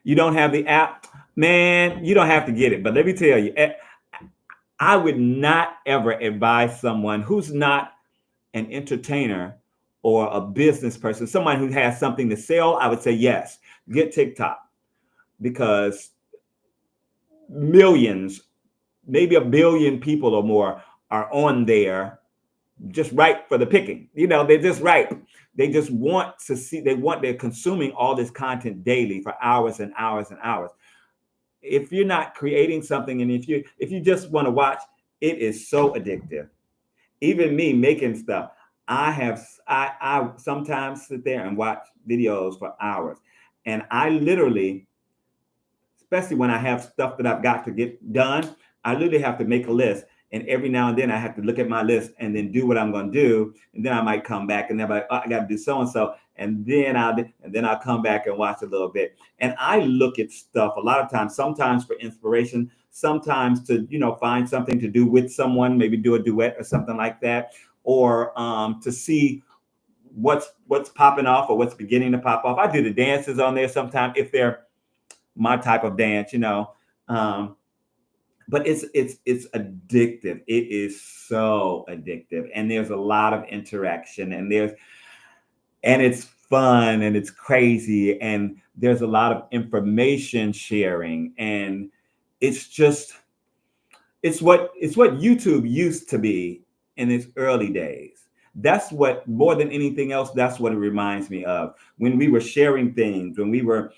you don't have the app, man, you don't have to get it. But let me tell you, I would not ever advise someone who's not an entertainer or a business person, someone who has something to sell. I would say, yes, get TikTok, because millions, maybe 1 billion people or more are on there, just ripe for the picking. They're just ripe. They just want to see, they're consuming all this content daily for hours and hours and hours. If you're not creating something, and if you just want to watch, it is so addictive. Even me making stuff, I sometimes sit there and watch videos for hours, and I literally, especially when I have stuff that I've got to get done, I literally have to make a list. And every now and then I have to look at my list and then do what I'm going to do. And then I might come back and then I'm like, oh, I got to do so-and-so. And then I'll come back and watch a little bit. And I look at stuff a lot of times, sometimes for inspiration, sometimes to, find something to do with someone, maybe do a duet or something like that, or to see what's popping off or what's beginning to pop off. I do the dances on there sometimes if they're my type of dance, Um, but it's addictive. It is so addictive, and there's a lot of interaction, and it's fun and it's crazy, and there's a lot of information sharing, and it's just it's what YouTube used to be in its early days. That's what, more than anything else, that's what it reminds me of. When we were sharing things, when we were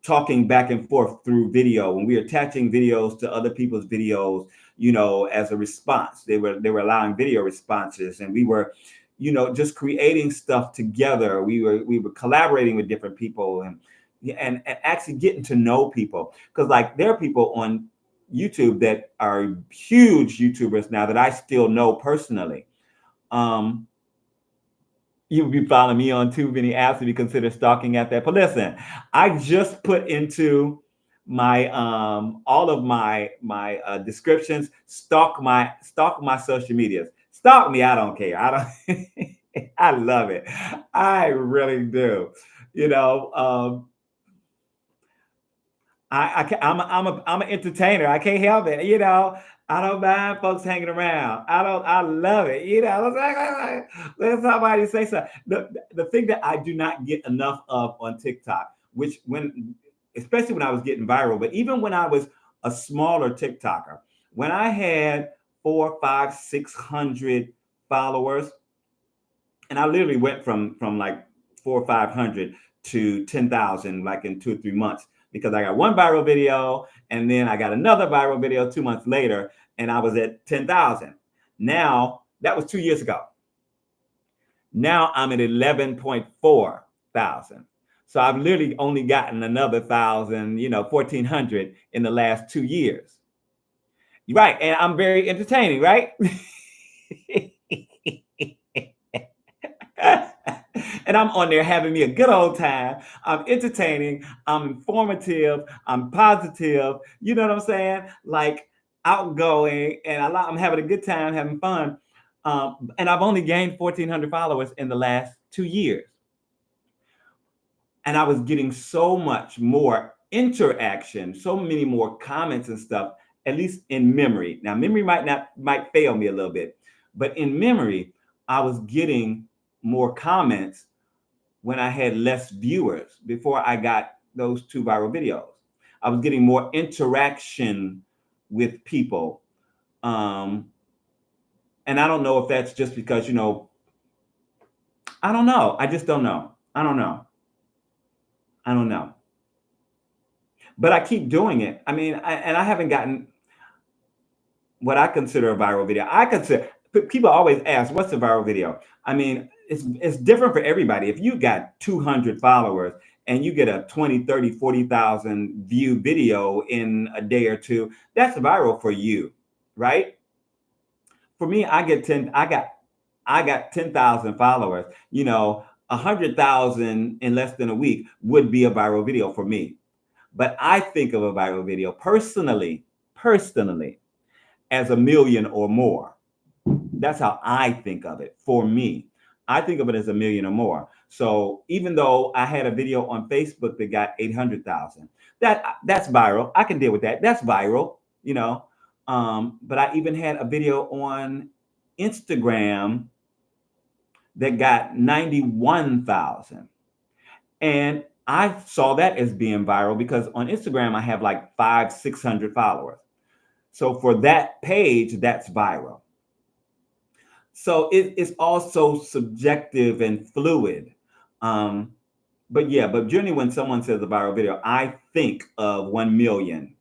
talking back and forth through video, when we were attaching videos to other people's videos, as a response. They were allowing video responses, and we were, just creating stuff together. We were collaborating with different people, and actually getting to know people, because like there are people on YouTube that are huge YouTubers now that I still know personally. Um, You'll be following me on too many apps to be considered stalking at that. But listen, I just put into my all of my descriptions, stalk my social medias. Stalk me, I don't care. I don't I love it. I really do. You know, I'm an entertainer. I can't help it. I don't mind folks hanging around. I love it. Let somebody say something. The thing that I do not get enough of on TikTok, which especially when I was getting viral, but even when I was a smaller TikToker, when I had 4, 5, 600 followers, and I literally went from like 400 or 500 to 10,000 like in 2 or 3 months, because I got one viral video and then I got another viral video 2 months later, and I was at 10,000. Now that was 2 years ago. Now I'm at 11.4 thousand. So I've literally only gotten another 1,000, 1,400 in the last 2 years. Right, and I'm very entertaining, right? And I'm on there having me a good old time. I'm entertaining, I'm informative, I'm positive. You know what I'm saying? Like outgoing, and I'm having a good time, having fun. And I've only gained 1,400 followers in the last 2 years. And I was getting so much more interaction, so many more comments and stuff, at least in memory. Now, memory might fail me a little bit, but in memory, I was getting more comments when I had less viewers before I got those 2 viral videos. I was getting more interaction with people. And I don't know if that's just because, I don't know. I just don't know. I don't know. I don't know. But I keep doing it. I mean, I haven't gotten what I consider a viral video. People always ask, what's a viral video? I mean, it's different for everybody. If you got 200 followers and you get a 20, 30, 40,000 view video in a day or two, that's viral for you, right? For me, I got 10,000 followers. 100,000 in less than a week would be a viral video for me. But I think of a viral video personally, as 1 million or more. That's how I think of it. For me, I think of it as 1 million or more. So even though I had a video on Facebook that got 800,000, that's viral. I can deal with that. That's viral. But I even had a video on Instagram that got 91,000, and I saw that as being viral because on Instagram I have like 500, 600 followers. So for that page, that's viral. So it's also subjective and fluid. But generally when someone says a viral video, I think of 1 million.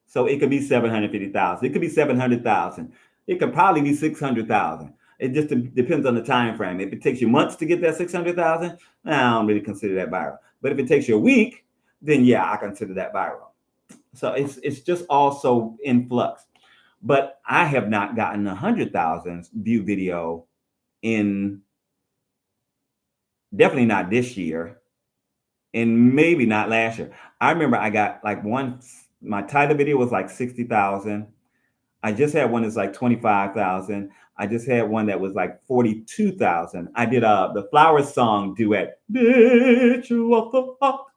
So it could be 750,000. It could be 700,000. It could probably be 600,000. It just depends on the time frame. If it takes you months to get that 600,000, I don't really consider that viral. But if it takes you a week, then yeah, I consider that viral. So it's just also in flux. But I have not gotten 100,000 view video in definitely not this year, and maybe not last year. I remember I got like my title video was like 60,000. I just had one that's like 25,000. I just had one that was like 42,000. I did the Flower Song duet. Bitch, what the fuck?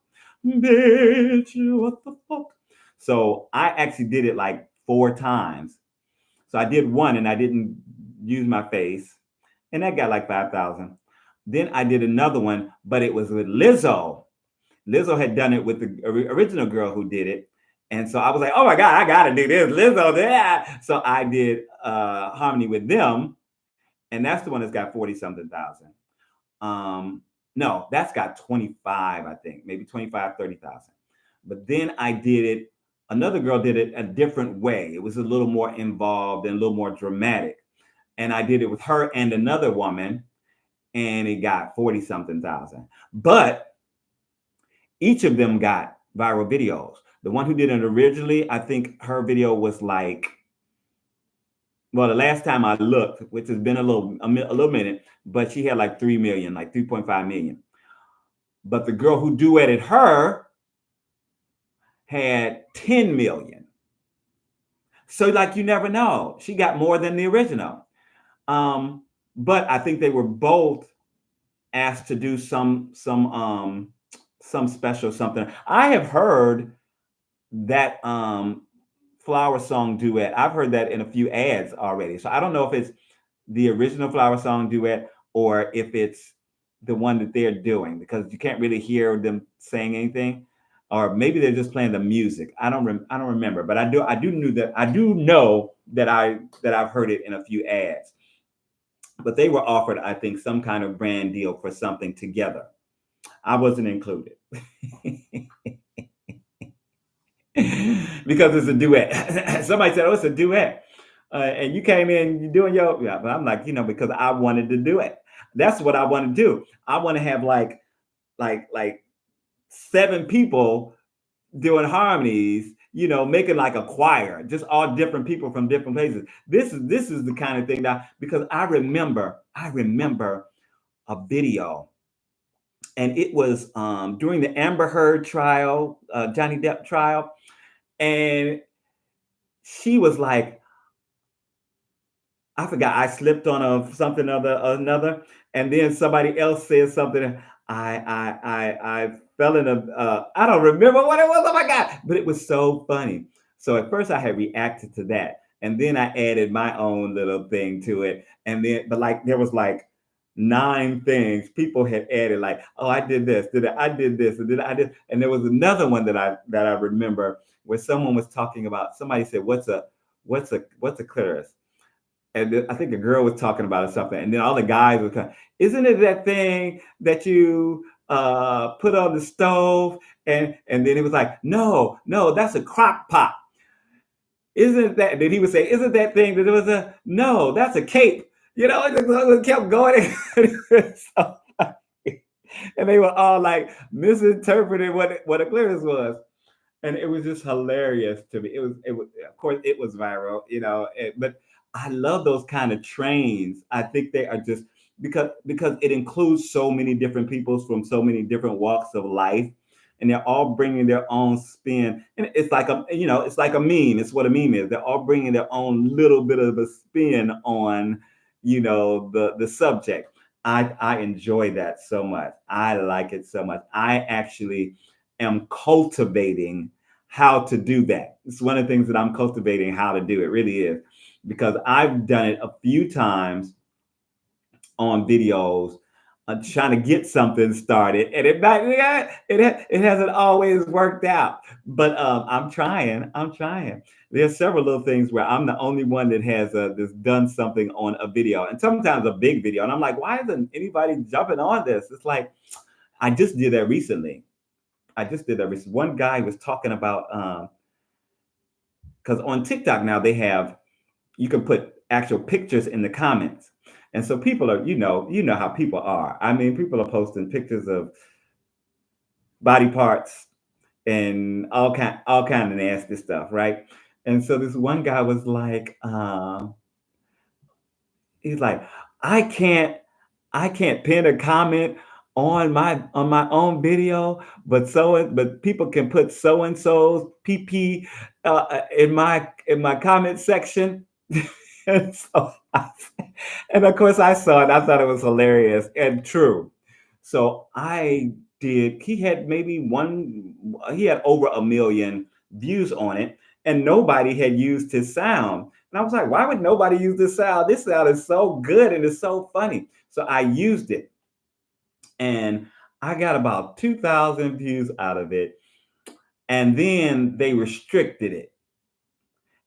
Bitch, what the fuck? So I actually did it like 4 times. So I did one and I didn't use my face, and that got like 5,000. Then I did another one, but it was with Lizzo. Lizzo had done it with the original girl who did it. And so I was like, oh my God, I gotta do this. Lizzo, yeah. So I did harmony with them. And that's the one that's got 40 something thousand. Um, no, that's got 25, I think, maybe 25, 30,000. But then I did it, another girl did it a different way. It was a little more involved and a little more dramatic. And I did it with her and another woman, and it got 40 something thousand. But each of them got viral videos. The one who did it originally, I think her video was like, well, the last time I looked, which has been a little minute, but she had like 3 million, like 3.5 million. But the girl who duetted her had 10 million. So like you never know. She got more than the original. But I think they were both asked to do some special something. I have heard that Flower Song duet. I've heard that in a few ads already. So I don't know if it's the original Flower Song duet or if it's the one that they're doing, because you can't really hear them saying anything, or maybe they're just playing the music. I don't remember, but I do know that I've heard it in a few ads. But they were offered, I think, some kind of brand deal for something together. I wasn't included. Because it's a duet. Somebody said, "Oh, it's a duet," and you came in, you doing your, yeah. But I'm like, because I wanted to do it. That's what I want to do. I want to have like 7 people doing harmonies. Making like a choir, just all different people from different places. This is the kind of thing that, because I remember a video, and it was during the Amber Heard trial, Johnny Depp trial, and she was like, I forgot, I slipped on a something other another, and then somebody else said something. I fell in a. I don't remember what it was. Oh my God! But it was so funny. So at first I had reacted to that, and then I added my own little thing to it, and then but like there was like 9 things people had added. Like, oh, I did this, I did this, and then I did, and there was another one that I remember where someone was talking about. Somebody said, "What's a clitoris?" And I think a girl was talking about it something, and then all the guys were kind of, isn't it that thing that you put on the stove? And then it was like, no, that's a crock pot. Isn't that? Then he would say, isn't that thing that it was a, no, that's a cape. It kept going. So, and they were all like misinterpreting what a clearance was, and it was just hilarious to me. It was of course it was viral, but I love those kind of trains. I think they are just because it includes so many different peoples from so many different walks of life, and they're all bringing their own spin. And it's like a meme. It's what a meme is. They're all bringing their own little bit of a spin on the subject. I enjoy that so much. I like it so much. I actually am cultivating how to do that. It's one of the things that I'm cultivating how to do. It really is, because I've done it a few times on videos, trying to get something started, and it hasn't always worked out. But I'm trying. I'm trying. There's several little things where I'm the only one that has this done something on a video, and sometimes a big video, and I'm like, why isn't anybody jumping on this? It's like I just did that recently. One guy was talking about because on TikTok now they have, you can put actual pictures in the comments, and so people are, you know how people are. I mean, people are posting pictures of body parts and all kind of nasty stuff, right? And so this one guy was like, he's like, I can't I can't pin a comment on my own video, but people can put so and so's PP in my comment section. and so I, and of course I saw it. I thought it was hilarious and true. So I did. He had over 1 million views on it, and nobody had used his sound. And I was like, why would nobody use this sound? This sound is so good and it's so funny. So I used it, and I got about 2,000 views out of it. And then they restricted it.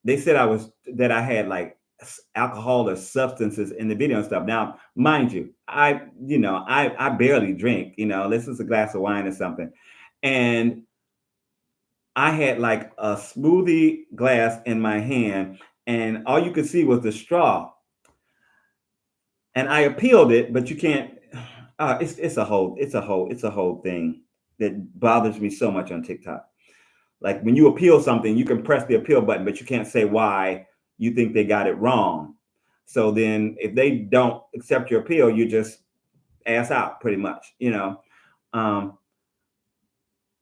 They said I had like alcohol or substances in the video and stuff. Now, mind you, I barely drink. This is a glass of wine or something, and I had like a smoothie glass in my hand, and all you could see was the straw. And I appealed it, but you can't. It's a whole thing that bothers me so much on TikTok. Like when you appeal something, you can press the appeal button, but you can't say why you think they got it wrong. So then if they don't accept your appeal, you just ass out pretty much. Um,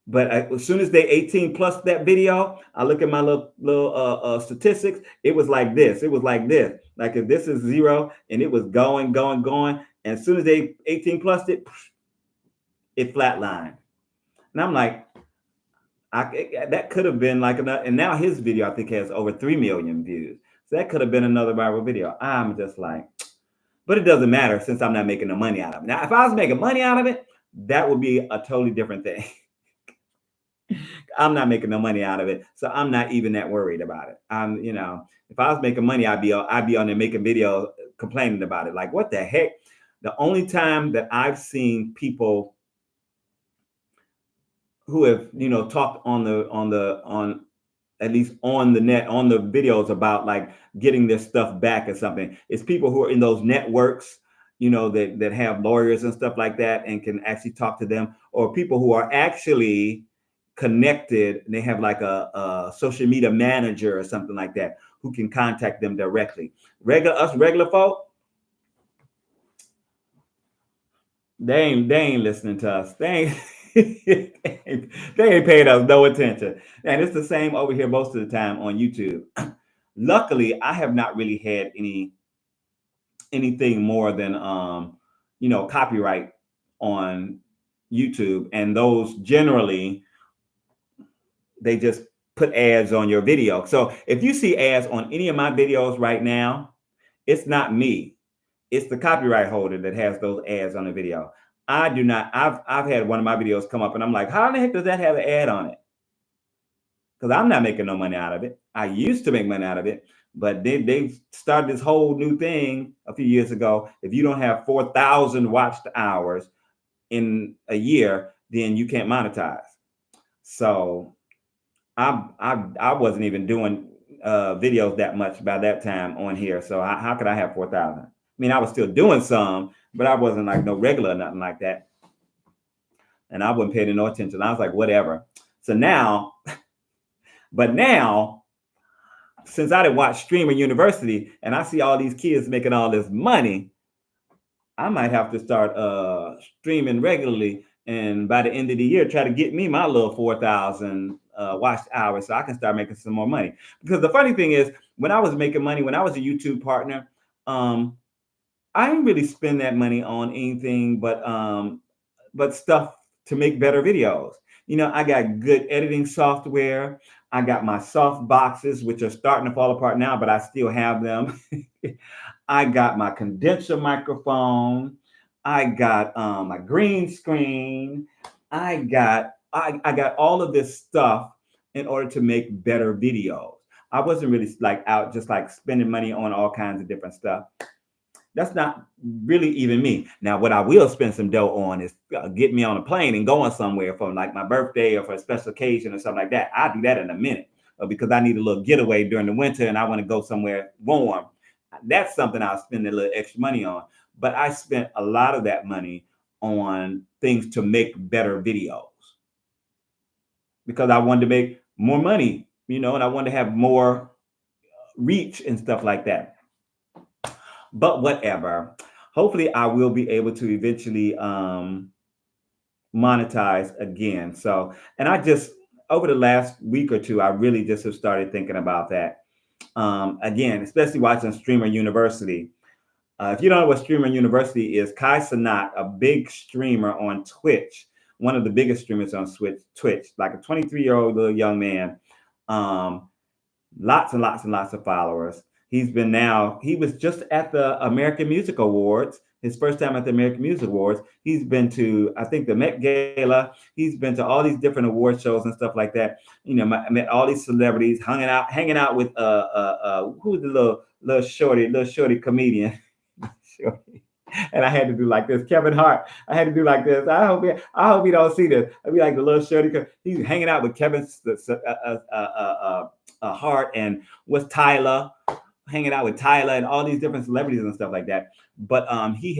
but as soon as they 18 plus that video, I look at my little statistics. It was like this. It was like this. Like if this is 0 and it was going, going, going, and as soon as they 18 plus it flatlined. And I'm like, that could have been like another, and now his video I think has over 3 million views. So that could have been another viral video. I'm just like, but it doesn't matter since I'm not making no money out of it. Now, if I was making money out of it, that would be a totally different thing. I'm not making no money out of it, so I'm not even that worried about it. If I was making money, I'd be on there making videos complaining about it. Like, what the heck? The only time that I've seen people who have talked on at least on the net on the videos about like getting their stuff back or something, it's people who are in those networks that have lawyers and stuff like that and can actually talk to them, or people who are actually connected and they have like a social media manager or something like that who can contact them directly. Regular folk, they ain't listening to us. They ain't paying us no attention. And it's the same over here most of the time on YouTube. Luckily, I have not really had anything more than copyright on YouTube, and those generally they just put ads on your video. So if you see ads on any of my videos right now, it's not me. It's the copyright holder that has those ads on the video. I do not. I've had one of my videos come up and I'm like, how the heck does that have an ad on it? Because I'm not making no money out of it. I used to make money out of it, but they started this whole new thing a few years ago. If you don't have 4,000 watched hours in a year, then you can't monetize. So I wasn't even doing videos that much by that time on here. So how could I have 4,000? I mean, I was still doing some, but I wasn't like no regular or nothing like that. And I wasn't paying no attention. I was like, whatever. So now, but now, since I didn't watch Streaming University and I see all these kids making all this money, I might have to start streaming regularly. And by the end of the year, try to get me my little 4,000 watched hours so I can start making some more money. Because the funny thing is, when I was making money, when I was a YouTube partner, I didn't really spend that money on anything but stuff to make better videos. I got good editing software. I got my soft boxes, which are starting to fall apart now, but I still have them. I got my condenser microphone. I got my green screen. I got all of this stuff in order to make better videos. I wasn't really like out just like spending money on all kinds of different stuff. That's not really even me. Now, what I will spend some dough on is getting me on a plane and going somewhere for like my birthday or for a special occasion or something like that. I'll do that in a minute because I need a little getaway during the winter and I want to go somewhere warm. That's something I'll spend a little extra money on. But I spent a lot of that money on things to make better videos because I wanted to make more money, and I wanted to have more reach and stuff like that. But whatever. Hopefully, I will be able to eventually monetize again. So, and I just over the last week or two, I really just have started thinking about that. Again, especially watching Streamer University. If you don't know what Streamer University is, Kai Sanat, a big streamer on Twitch, one of the biggest streamers on Twitch, like a 23-year-old little young man, um, lots and lots and lots of followers. He was just at the American Music Awards, his first time at the American Music Awards. He's been to, I think, the Met Gala. He's been to all these different award shows and stuff like that. I met all these celebrities, hanging out with who's the little shorty comedian. Shorty. And I had to do like this. Kevin Hart. I had to do like this. I hope he don't see this. I'd be like the little shorty. He's hanging out with Kevin Hart and was Tyler, hanging out with Tyler and all these different celebrities and stuff like that. But he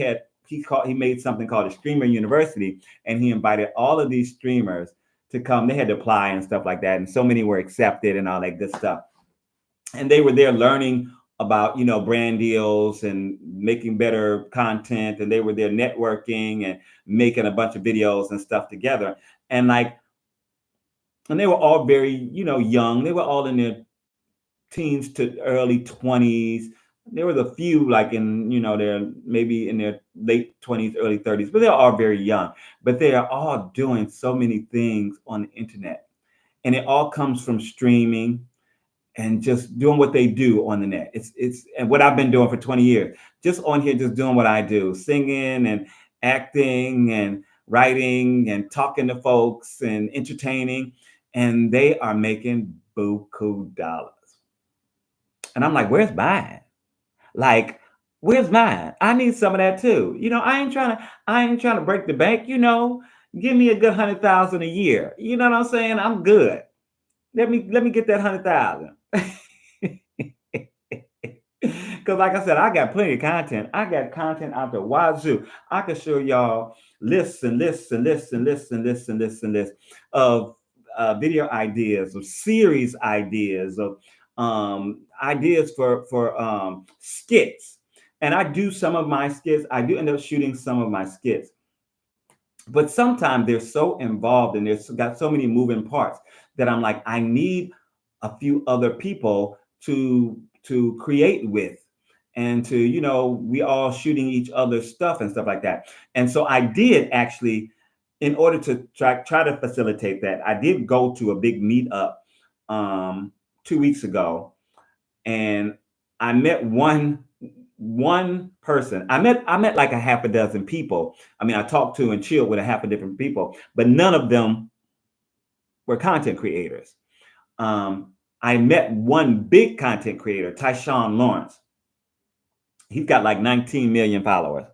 made something called a Streamer University, and he invited all of these streamers to come. They had to apply and stuff like that, and so many were accepted and all that good stuff. And they were there learning about brand deals and making better content, and they were there networking and making a bunch of videos and stuff together. And they were all very young. They were all in their teens to early 20s. There was a few like in they're maybe in their late 20s, early 30s, but they're all very young. But they are all doing so many things on the internet, and it all comes from streaming and just doing what they do on the net. It's and what I've been doing for 20 years, just on here, just doing what I do, singing and acting and writing and talking to folks and entertaining, and they are making buku dollars. And I'm like, where's mine? Like, where's mine? I need some of that too. I ain't trying to break the bank. Give me a good 100,000 a year. You know what I'm saying? I'm good. Let me get that 100,000. Because like I said, I got plenty of content. I got content out the wazoo. I can show y'all lists and lists and lists and lists and lists and lists and lists of video ideas, of series ideas, of ideas for skits. And I do some of my skits. I do end up shooting some of my skits. But sometimes they're so involved and there's got so many moving parts that I'm like, I need a few other people to create with, and to we all shooting each other's stuff and stuff like that. And so I did actually, in order to try to facilitate that, I did go to a big meetup 2 weeks ago, and I met one person. I met like a half a dozen people. I mean, I talked to and chilled with a half a different people, but none of them were content creators. I met one big content creator, Tyshawn Lawrence. He's got like 19 million followers,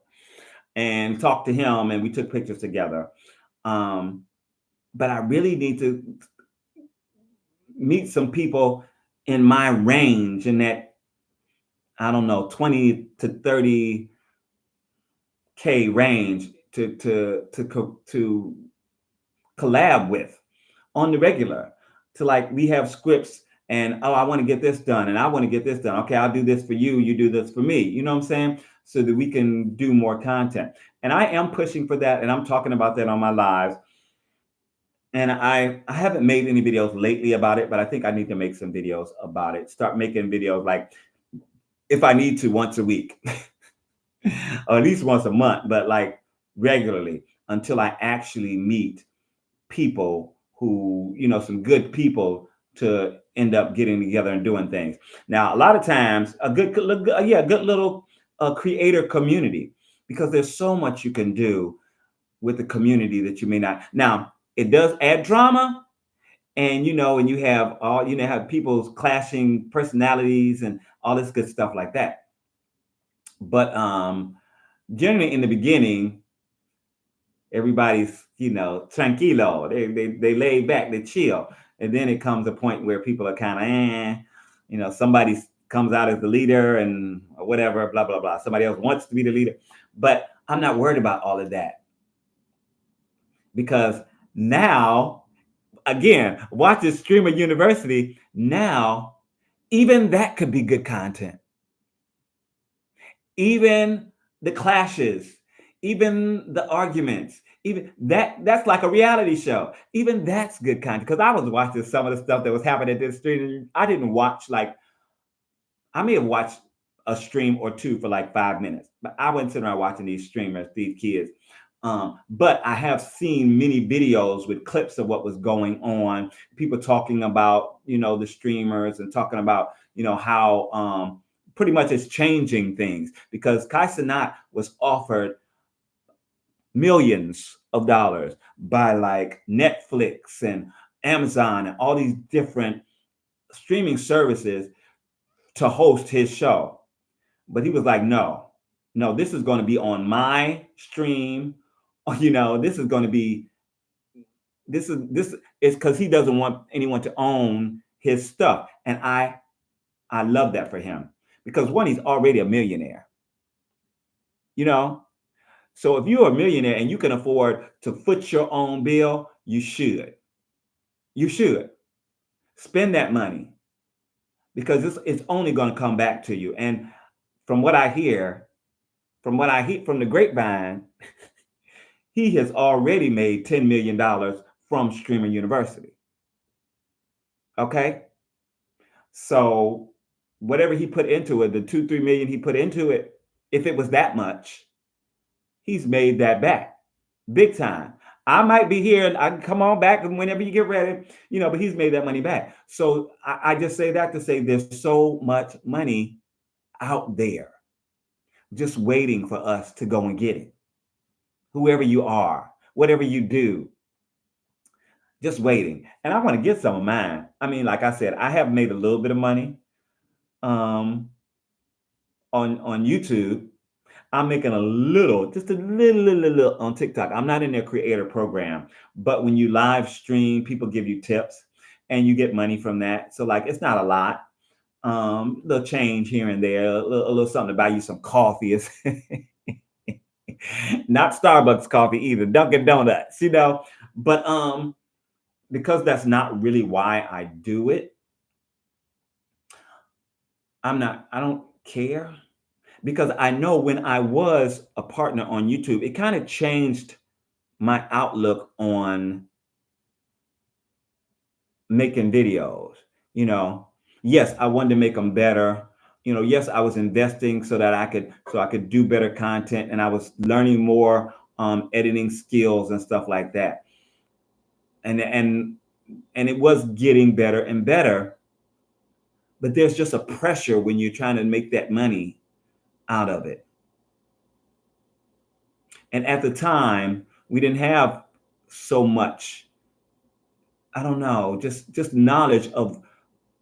and talked to him, and we took pictures together. But I really need to meet some people in my range, in that, I don't know, 20 to 30K range to collab with on the regular. To like, we have scripts, and I want to get this done, and I want to get this done. Okay, I'll do this for you. You do this for me. You know what I'm saying? So that we can do more content. And I am pushing for that, and I'm talking about that on my lives. And I haven't made any videos lately about it, but I think I need to make some videos about it. Start making videos, like, if I need to, once a week or at least once a month, but like regularly, until I actually meet people who, some good people to end up getting together and doing things. Now, a lot of times, a good little creator community, because there's so much you can do with the community that you may not. Now, it does add drama, and and you have have people's clashing personalities and all this good stuff like that. But generally, in the beginning, everybody's tranquilo. They lay back, they chill, and then it comes a point where people are kind of somebody comes out as the leader and whatever, blah blah blah. Somebody else wants to be the leader, but I'm not worried about all of that, because now, again, watch this Streamer University. Now, even that could be good content. Even the clashes, even the arguments, Even that's like a reality show. Even that's good content. Because I was watching some of the stuff that was happening at this stream. And I didn't watch like I may have watched a stream or two for like 5 minutes, but I wasn't sitting around watching these streamers, these kids. But I have seen many videos with clips of what was going on, people talking about, the streamers and talking about, how pretty much it's changing things because Kai Cenat was offered millions of dollars by like Netflix and Amazon and all these different streaming services to host his show. But he was like, no, this is going to be on my stream. This is going to be this is because he doesn't want anyone to own his stuff. And I love that for him because one, he's already a millionaire. So if you're a millionaire and you can afford to foot your own bill, you should. You should spend that money because it's only going to come back to you. And from what I hear, from the grapevine, he has already made $10 million from Streaming University. Okay. So whatever he put into it, the 2-3 million he put into it, if it was that much, he's made that back big time. I might be here and I can come on back whenever you get ready, but he's made that money back. So I just say that to say there's so much money out there just waiting for us to go and get it. Whoever you are, whatever you do, just waiting. And I want to get some of mine. I mean, like I said, I have made a little bit of money on YouTube. I'm making just a little on TikTok. I'm not in their creator program, but when you live stream, people give you tips and you get money from that. So like, it's not a lot. Little change here and there, a little something to buy you some coffee. It's not Starbucks coffee either, Dunkin' Donuts, but because that's not really why I do it. I don't care because I know when I was a partner on YouTube, it kind of changed my outlook on making videos. Yes, I wanted to make them better. Yes, I was investing so that I could do better content, and I was learning more editing skills and stuff like that. And it was getting better and better, but there's just a pressure when you're trying to make that money out of it. And at the time, we didn't have so much, I don't know, just knowledge of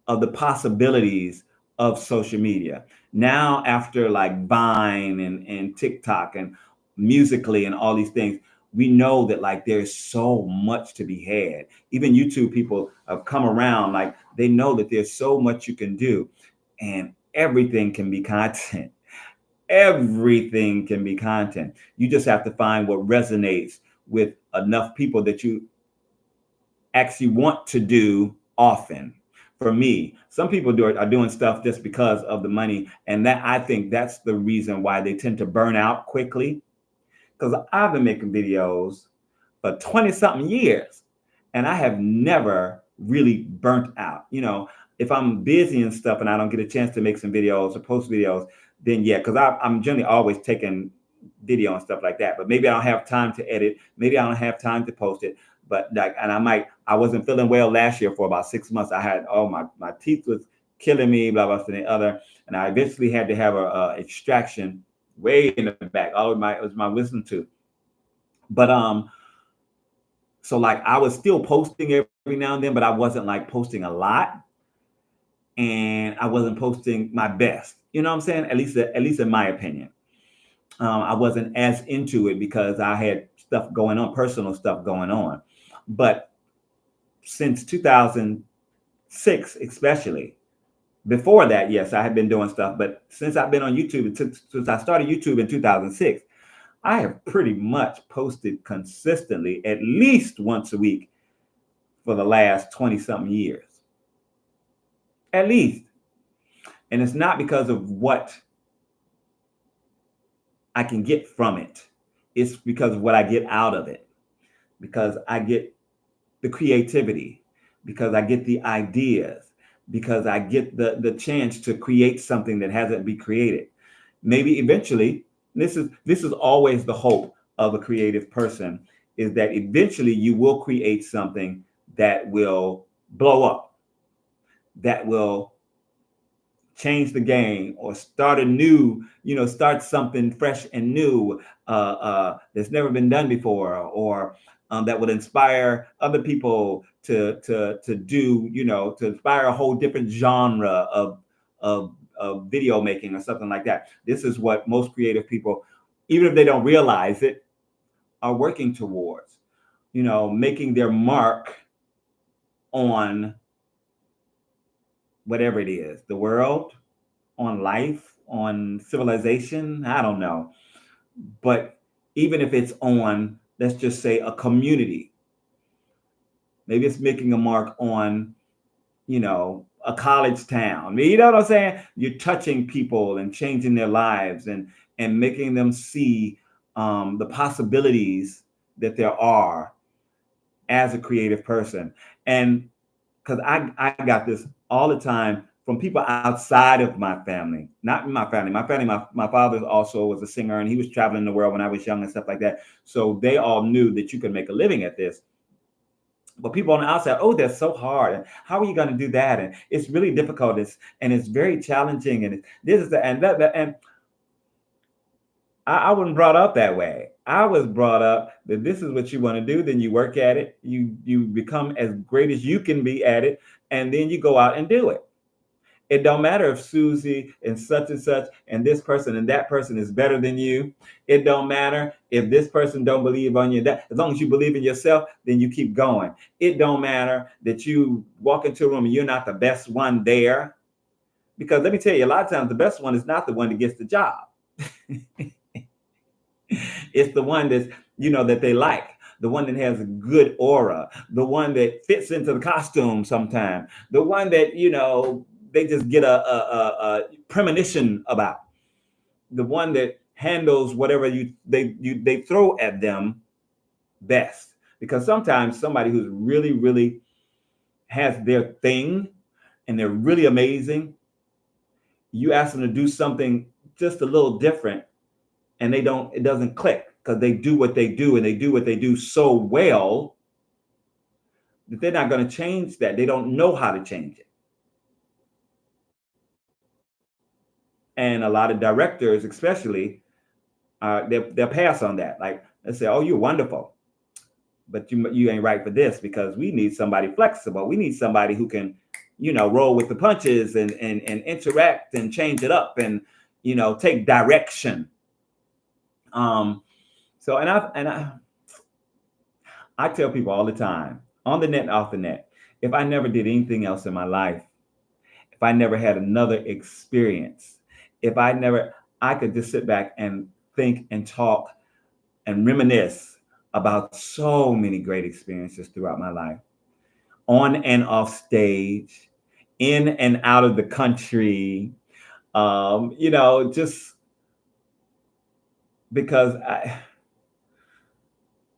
the possibilities of social media. Now, after like Vine and TikTok and Musically and all these things, we know that like there's so much to be had. Even YouTube people have come around, like they know that there's so much you can do, and everything can be content. Everything can be content. You just have to find what resonates with enough people that you actually want to do often. For me, some people are doing stuff just because of the money, and that I think that's the reason why they tend to burn out quickly. Because I've been making videos for 20 something years, and I have never really burnt out. If I'm busy and stuff and I don't get a chance to make some videos or post videos, then yeah, because I'm generally always taking video and stuff like that. But maybe I don't have time to edit. Maybe I don't have time to post it. But like, and I wasn't feeling well last year for about 6 months. I had, my teeth was killing me, blah, blah, and the other. And I eventually had to have a extraction way in the back. It was my wisdom tooth. But so like I was still posting every now and then, but I wasn't like posting a lot. And I wasn't posting my best. You know what I'm saying? At least in my opinion. I wasn't as into it because I had stuff going on, personal stuff going on. But since 2006, especially, before that, yes, I had been doing stuff. But since I've been on YouTube, since I started YouTube in 2006, I have pretty much posted consistently at least once a week for the last 20 something years. At least. And it's not because of what I can get from it. It's because of what I get out of it. because I get the creativity, because I get the ideas, because I get the chance to create something that hasn't been created. Maybe eventually, this is always the hope of a creative person, is that eventually you will create something that will blow up, that will change the game, or start a new, start something fresh and new, that's never been done before, or that would inspire other people to do, to inspire a whole different genre of video making or something like that. This is what most creative people, even if they don't realize it, are working towards, making their mark on whatever it is, the world, on life, on civilization. I don't know. But even if it's on, let's just say, a community, maybe it's making a mark on, a college town. You know what I'm saying? You're touching people and changing their lives, and making them see the possibilities that there are as a creative person. And because I got this all the time from people outside of my family, not my family. My father also was a singer, and he was traveling the world when I was young and stuff like that. So they all knew that you could make a living at this. But people on the outside, oh, that's so hard. And how are you going to do that? And it's really difficult. And it's very challenging. And this is the and that and I wasn't brought up that way. I was brought up that this is what you want to do. Then you work at it. You become as great as you can be at it, and then you go out and do it. It don't matter if Susie and such and this person and that person is better than you. It don't matter if this person don't believe on you. That as long as you believe in yourself, then you keep going. It don't matter that you walk into a room and you're not the best one there, because let me tell you, a lot of times the best one is not the one that gets the job. It's the one that's, that they like, the one that has a good aura, the one that fits into the costume sometime, the one that, they just get a premonition about, the one that handles whatever they throw at them best. Because sometimes somebody who's really, really has their thing and they're really amazing, you ask them to do something just a little different, and it doesn't click, because they do what they do, and they do what they do so well that they're not going to change that. They don't know how to change it. And a lot of directors, especially, they'll pass on that. Like, they say, oh, you're wonderful, but you ain't right for this, because we need somebody flexible. We need somebody who can, roll with the punches and interact and change it up and, take direction. So, I tell people all the time, on the net and off the net, if I never did anything else in my life, if I never had another experience, I could just sit back and think and talk and reminisce about so many great experiences throughout my life, on and off stage, in and out of the country, just because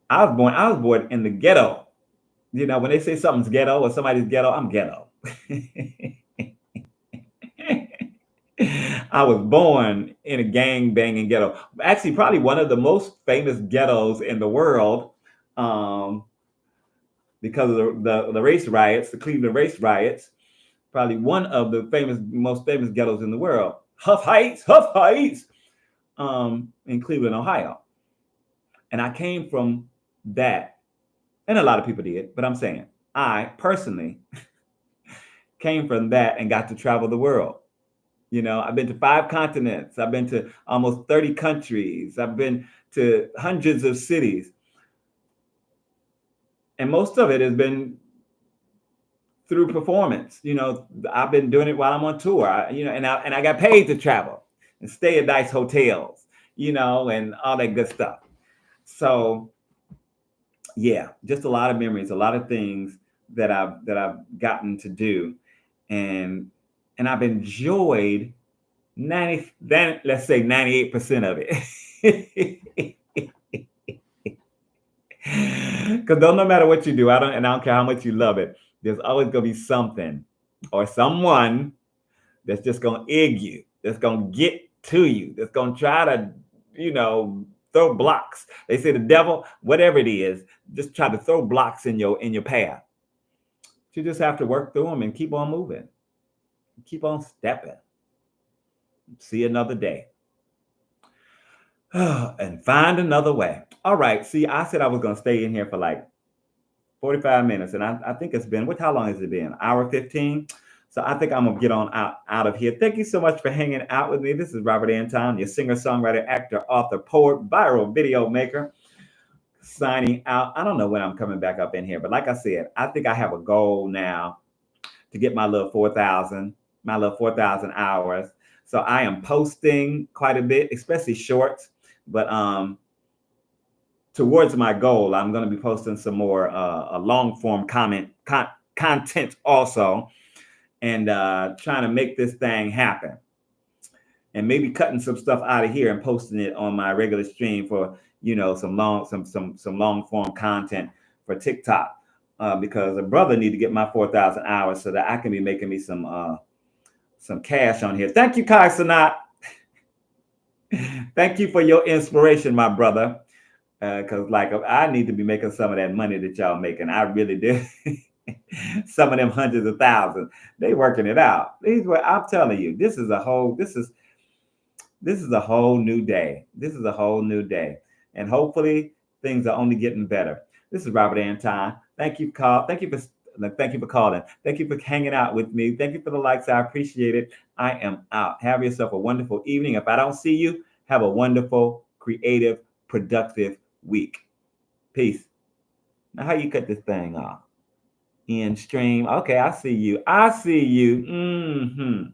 I was born in the ghetto. When they say something's ghetto or somebody's ghetto, I'm ghetto. I was born in a gang banging ghetto. Actually, probably one of the most famous ghettos in the world, um, because of the race riots, the Cleveland race riots. Probably one of the most famous ghettos in the world, Huff Heights, in Cleveland, Ohio. And I came from that, and a lot of people did, but I'm saying I personally came from that and got to travel the world. I've been to 5 continents. I've been to almost 30 countries. I've been to hundreds of cities. And most of it has been through performance. I've been doing it while I'm on tour. And I got paid to travel and stay at nice hotels, and all that good stuff. So yeah, just a lot of memories, a lot of things that I've gotten to do, and I've enjoyed let's say 98% of it. Because no matter what you do, I don't care how much you love it, there's always gonna be something or someone that's just gonna egg you, that's gonna get to you, that's gonna try to, you know, throw blocks. They say the devil, whatever it is, just try to throw blocks in your path. You just have to work through them and keep on moving, keep on stepping. See another day. And find another way. All right. See, I said I was gonna stay in here for like 45 minutes. And I think it's been, how long has it been? Hour 15. So I think I'm gonna get on out of here. Thank you so much for hanging out with me. This is Robert Anton, your singer, songwriter, actor, author, poet, viral video maker, signing out. I don't know when I'm coming back up in here, but like I said, I think I have a goal now to get my little 4,000 hours. So I am posting quite a bit, especially shorts. But towards my goal, I'm going to be posting some more a long form content also, and trying to make this thing happen. And maybe cutting some stuff out of here and posting it on my regular stream for, you know, some long form content for TikTok. Because a brother need to get my 4,000 hours so that I can be making me some cash on here. Thank you, Kai Sanat. Thank you for your inspiration, my brother. Because like I need to be making some of that money that y'all making. I really do. Some of them hundreds of thousands, they working it out. I'm telling you, this is a whole new day. This is a whole new day. And hopefully things are only getting better. This is Robert Anton. Thank you, Carl. Thank you for calling. Thank you for hanging out with me. Thank you for the likes. I appreciate it. I am out. Have yourself a wonderful evening. If I don't see you, have a wonderful, creative, productive week. Peace. Now, how you cut this thing off? In stream. Okay, I see you. I see you.